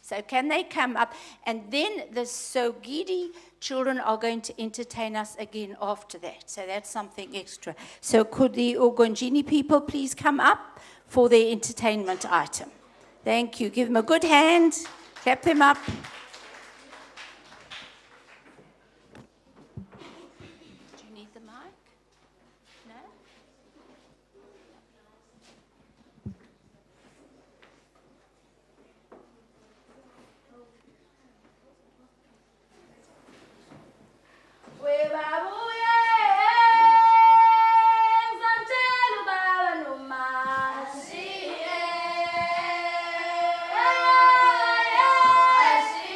So can they come up? And then the Sogidi children are going to entertain us again after that. So that's something extra. So could the Ugonjini people please come up for their entertainment item? Thank you. Give them a good hand. Clap them up. I see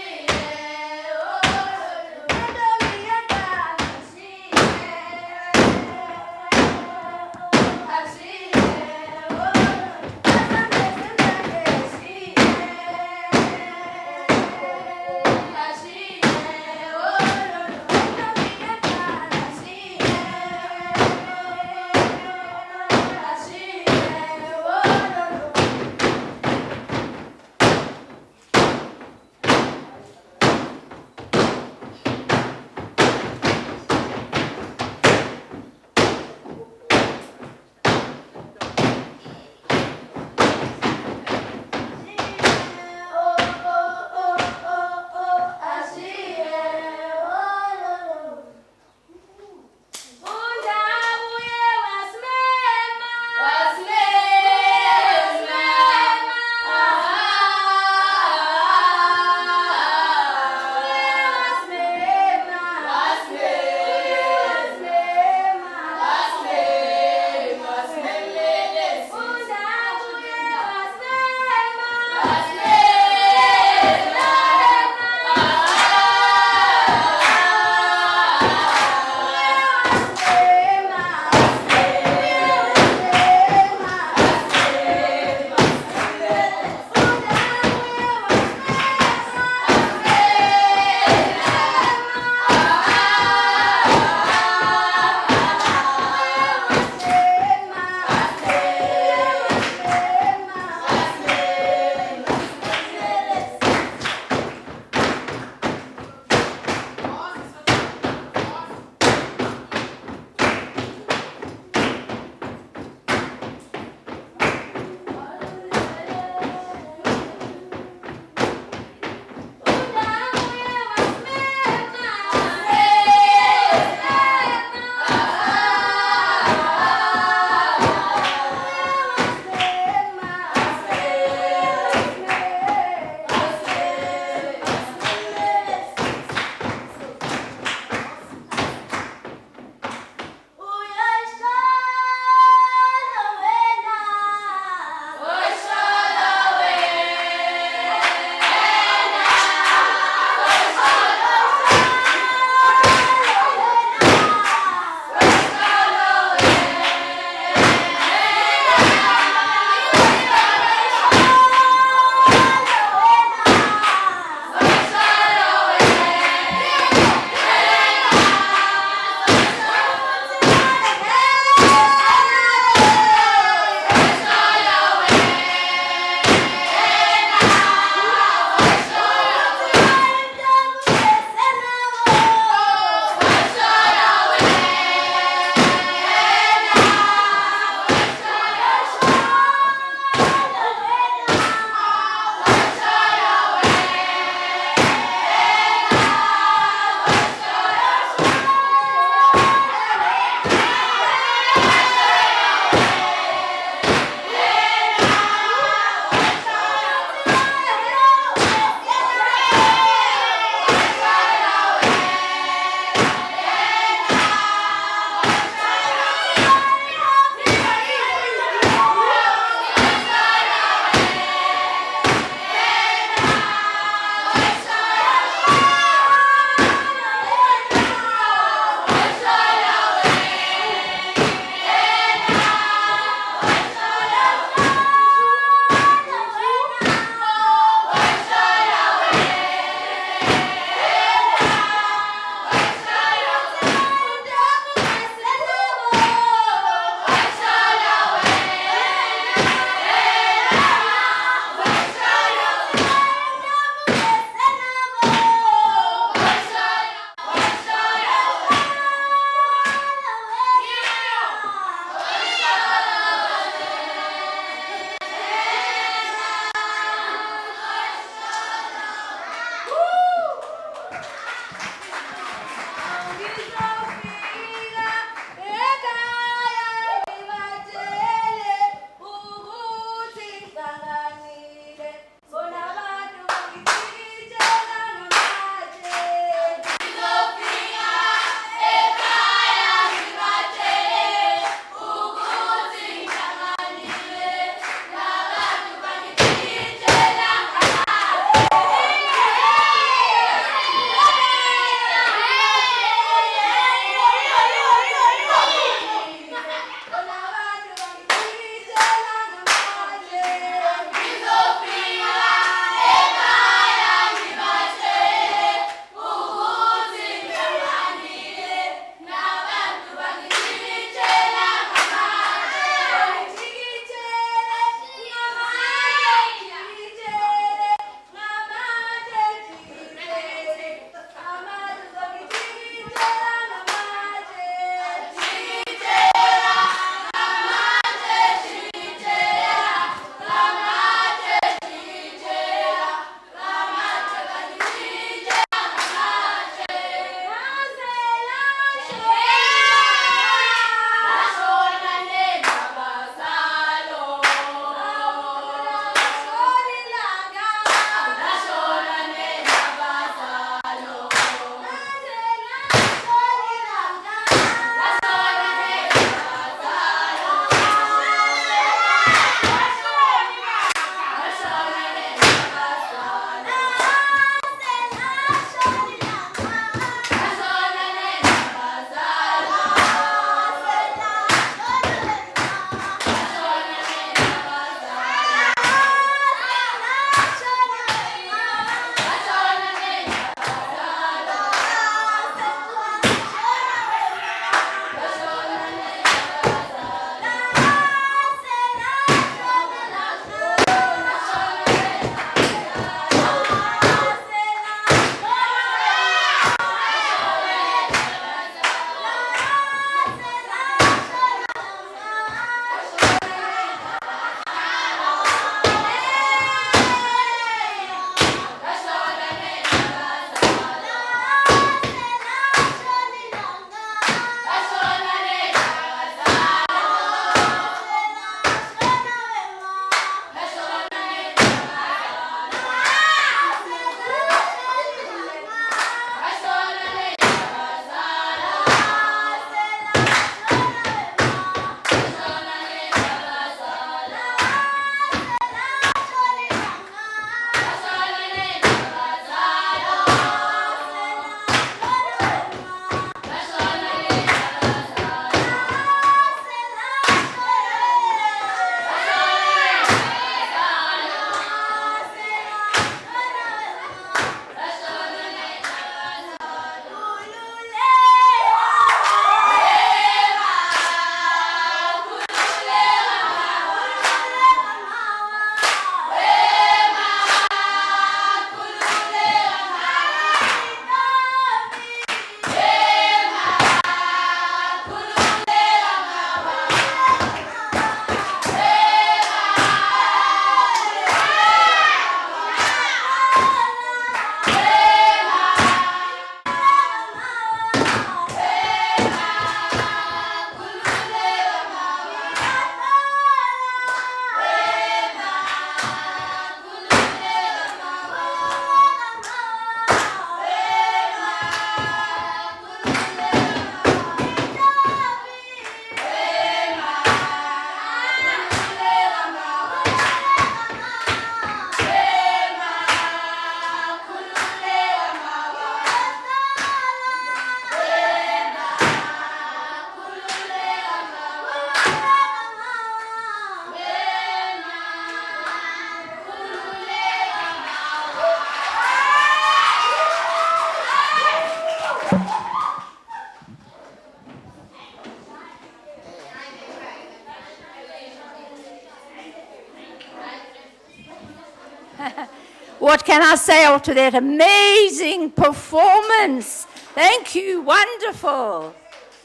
What can I say after that amazing performance? Thank you. Wonderful.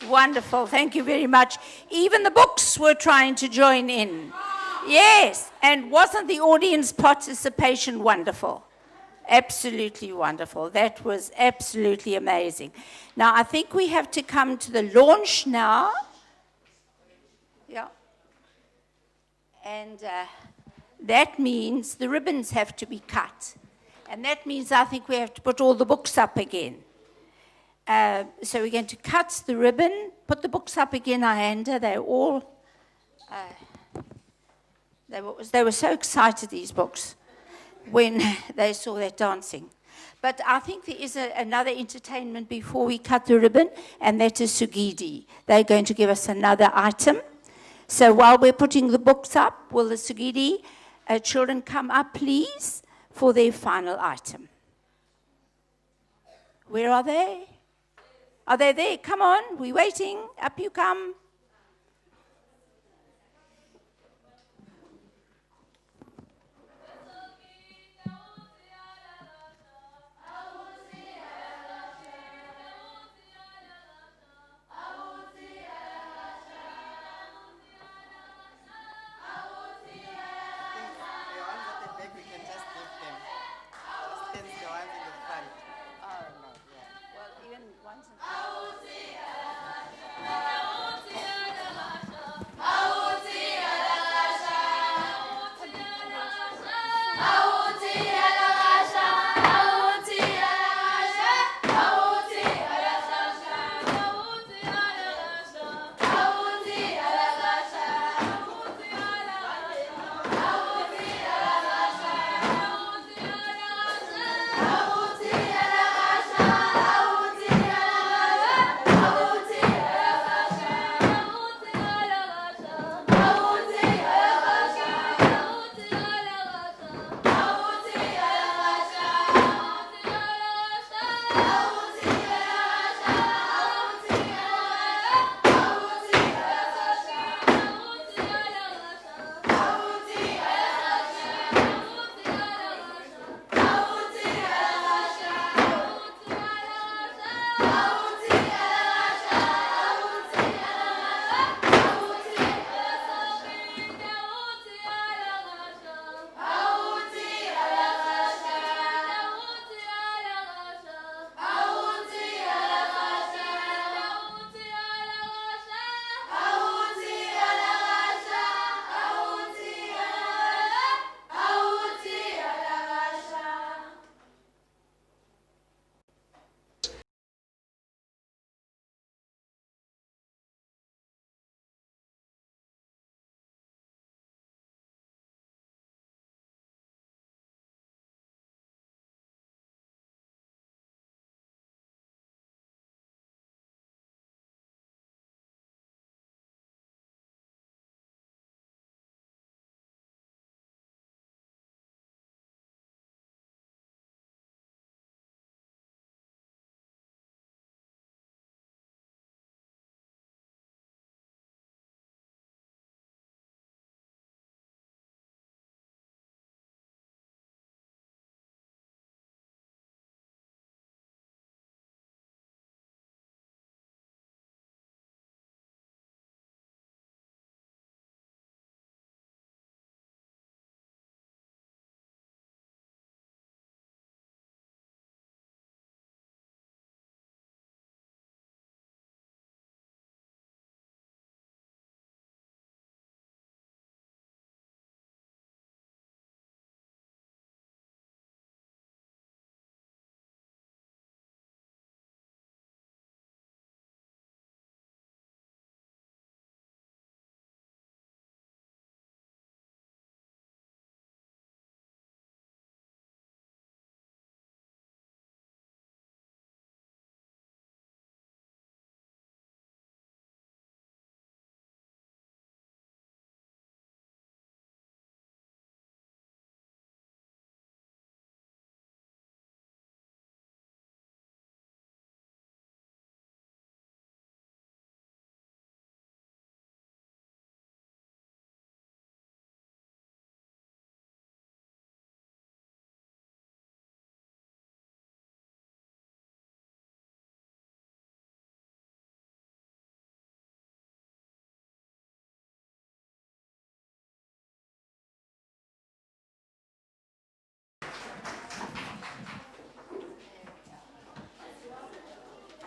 Wonderful. Thank you very much. Even the books were trying to join in. Yes. And wasn't the audience participation wonderful? Absolutely wonderful. That was absolutely amazing. Now, I think we have to come to the launch now. Yeah. And that means the ribbons have to be cut. And that means I think we have to put all the books up again. So we're going to cut the ribbon, put the books up again, Ayanda. They're all, they were so excited, these books, when they saw that dancing. But I think there is another entertainment before we cut the ribbon, and that is Sugidi. They're going to give us another item. So while we're putting the books up, will the Sugidi children come up, please, for their final item? Where are they? Are they there? Come on, we're waiting. Up you come.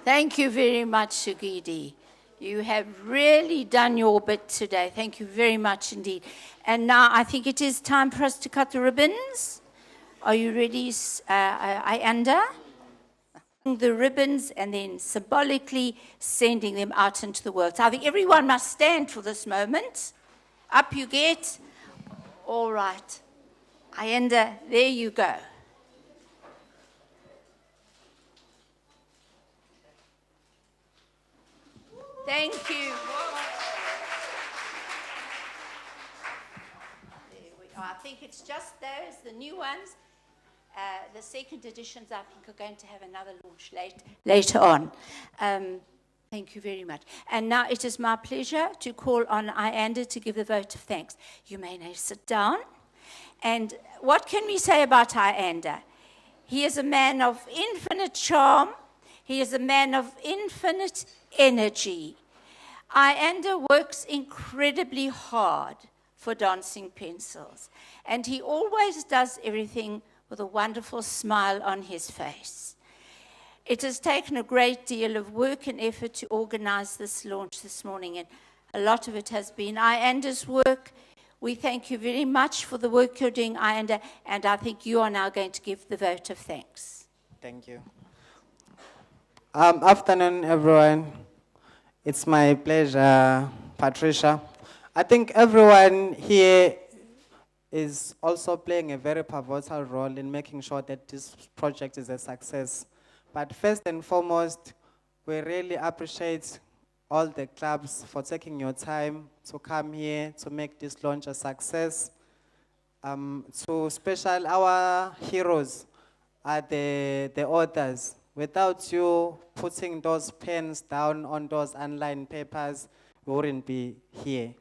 Thank you very much, Sugidi. You have really done your bit today. Thank you very much indeed. And now I think it is time for us to cut the ribbons. Are you ready, Ayanda? The ribbons and then symbolically sending them out into the world. So I think everyone must stand for this moment. Up you get. All right. Ayanda, there you go. Thank you. There we are. I think it's just those, the new ones. The second editions, I think, are going to have another launch later on. Thank you very much. And now it is my pleasure to call on Ayanda to give the vote of thanks. You may now sit down. And what can we say about Ayanda? He is a man of infinite charm. He is a man of infinite energy. Ayanda works incredibly hard for Dancing Pencils, and he always does everything with a wonderful smile on his face. It has taken a great deal of work and effort to organize this launch this morning, and a lot of it has been Ayanda's work. We thank you very much for the work you're doing, Ayanda, and I think you are now going to give the vote of thanks. Thank you. Afternoon, everyone. It's my pleasure, Patricia. I think everyone here is also playing a very pivotal role in making sure that this project is a success. But first and foremost, we really appreciate all the clubs for taking your time to come here to make this launch a success. To special, our heroes are the authors. Without you putting those pens down on those unlined papers, we wouldn't be here.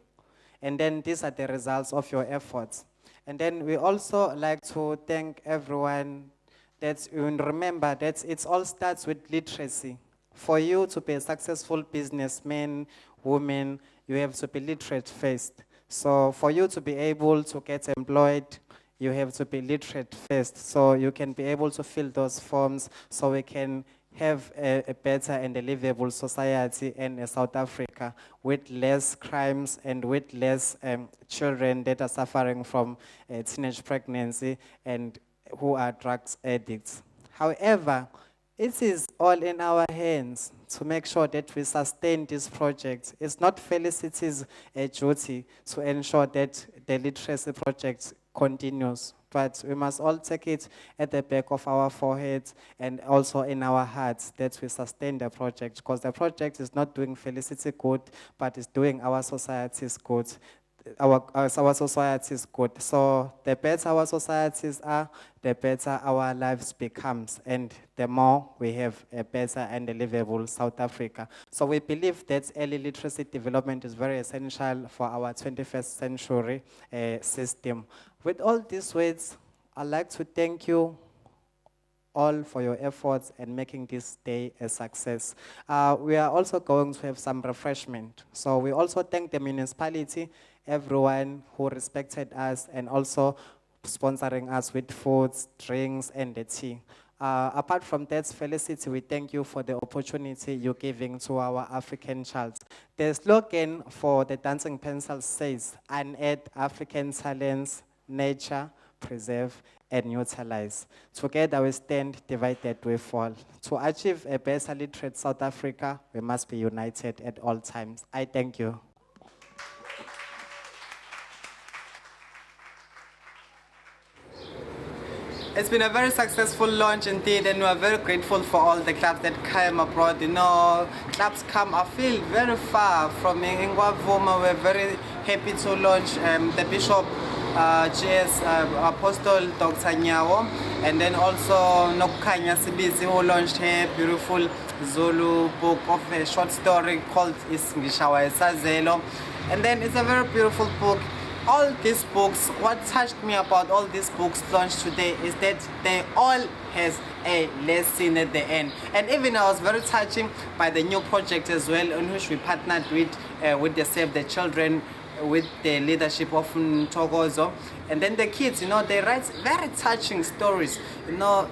And then these are the results of your efforts. And then we also like to thank everyone that you remember that it all starts with literacy. For you to be a successful businessman, woman, you have to be literate first. So for you to be able to get employed, you have to be literate first, so you can be able to fill those forms so we can have a better and a livable society in South Africa with less crimes and with less children that are suffering from teenage pregnancy and who are drugs addicts. However, it is all in our hands to make sure that we sustain this project. It's not Felicity's duty to ensure that the literacy project continues, but we must all take it at the back of our foreheads and also in our hearts that we sustain the project, because the project is not doing Felicity good, but it's doing our societies good. Our societies good. So the better our societies are, the better our lives becomes, and the more we have a better and a livable South Africa. So we believe that early literacy development is very essential for our 21st century system. With all these words, I'd like to thank you all for your efforts in making this day a success. We are also going to have some refreshment. So we also thank the municipality, everyone who respected us and also sponsoring us with foods, drinks, and the tea. Apart from that, Felicity, we thank you for the opportunity you're giving to our African child. The slogan for the Dancing Pencils says, unearth African talents, nature, preserve, and utilize. Together we stand, divided we fall. To achieve a better literate South Africa, we must be united at all times. I thank you. It's been a very successful launch indeed, and we are very grateful for all the clubs that came abroad. You know, clubs come, I feel, very far from Ingwavuma. We're very happy to launch the Bishop GS Apostle Dr. Nyawo, and then also Nokukanya Sibizi, who launched her beautiful Zulu book of a short story called Isngishawa Esazelo. And then it's a very beautiful book. All these books, what touched me about all these books launched today is that they all has a lesson at the end. And even I was very touched by the new project as well, in which we partnered with the Save the Children, with the leadership of Ntokozo. And then the kids, you know, they write very touching stories. You know,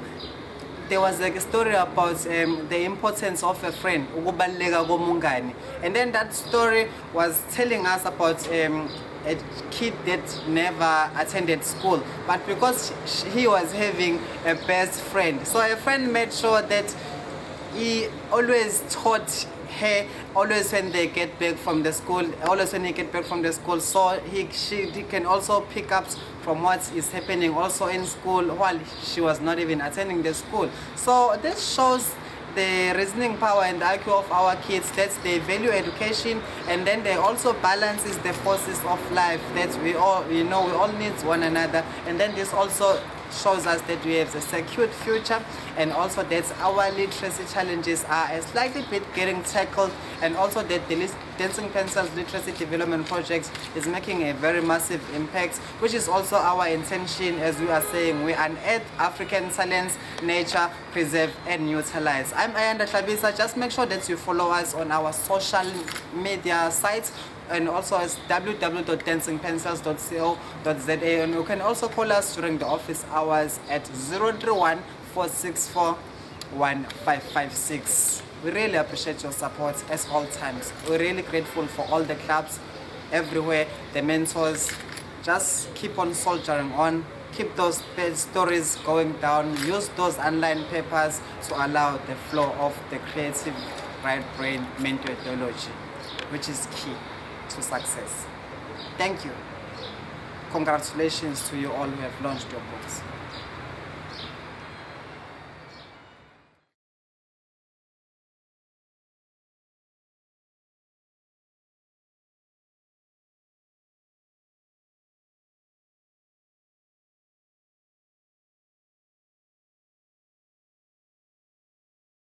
there was like a story about the importance of a friend, ukubaluleka komungani. And then that story was telling us about a kid that never attended school, but because he was having a best friend, so a friend made sure that he always taught her, always when they get back from the school, so she can also pick up from what is happening also in school while she was not even attending the school. So this shows the reasoning power and the IQ of our kids, that they value education, and then they also balances the forces of life, that we all need one another. And then this also shows us that we have a secured future, and also that our literacy challenges are a slightly bit getting tackled, and also that the Dancing Pencils Literacy Development Project is making a very massive impact, which is also our intention, as we are saying, we unearth African talents, nature, preserve and utilize. I'm Ayanda Tlhabisa. Just make sure that you follow us on our social media sites, and also as www.dancingpencils.co.za, and you can also call us during the office hours at 031-464-1556. We really appreciate your support as all times. We're really grateful for all the clubs everywhere, the mentors. Just keep on soldiering on, keep those stories going down, use those online papers to allow the flow of the creative right brain methodology, which is key to success. Thank you. Congratulations to you all who have launched your books.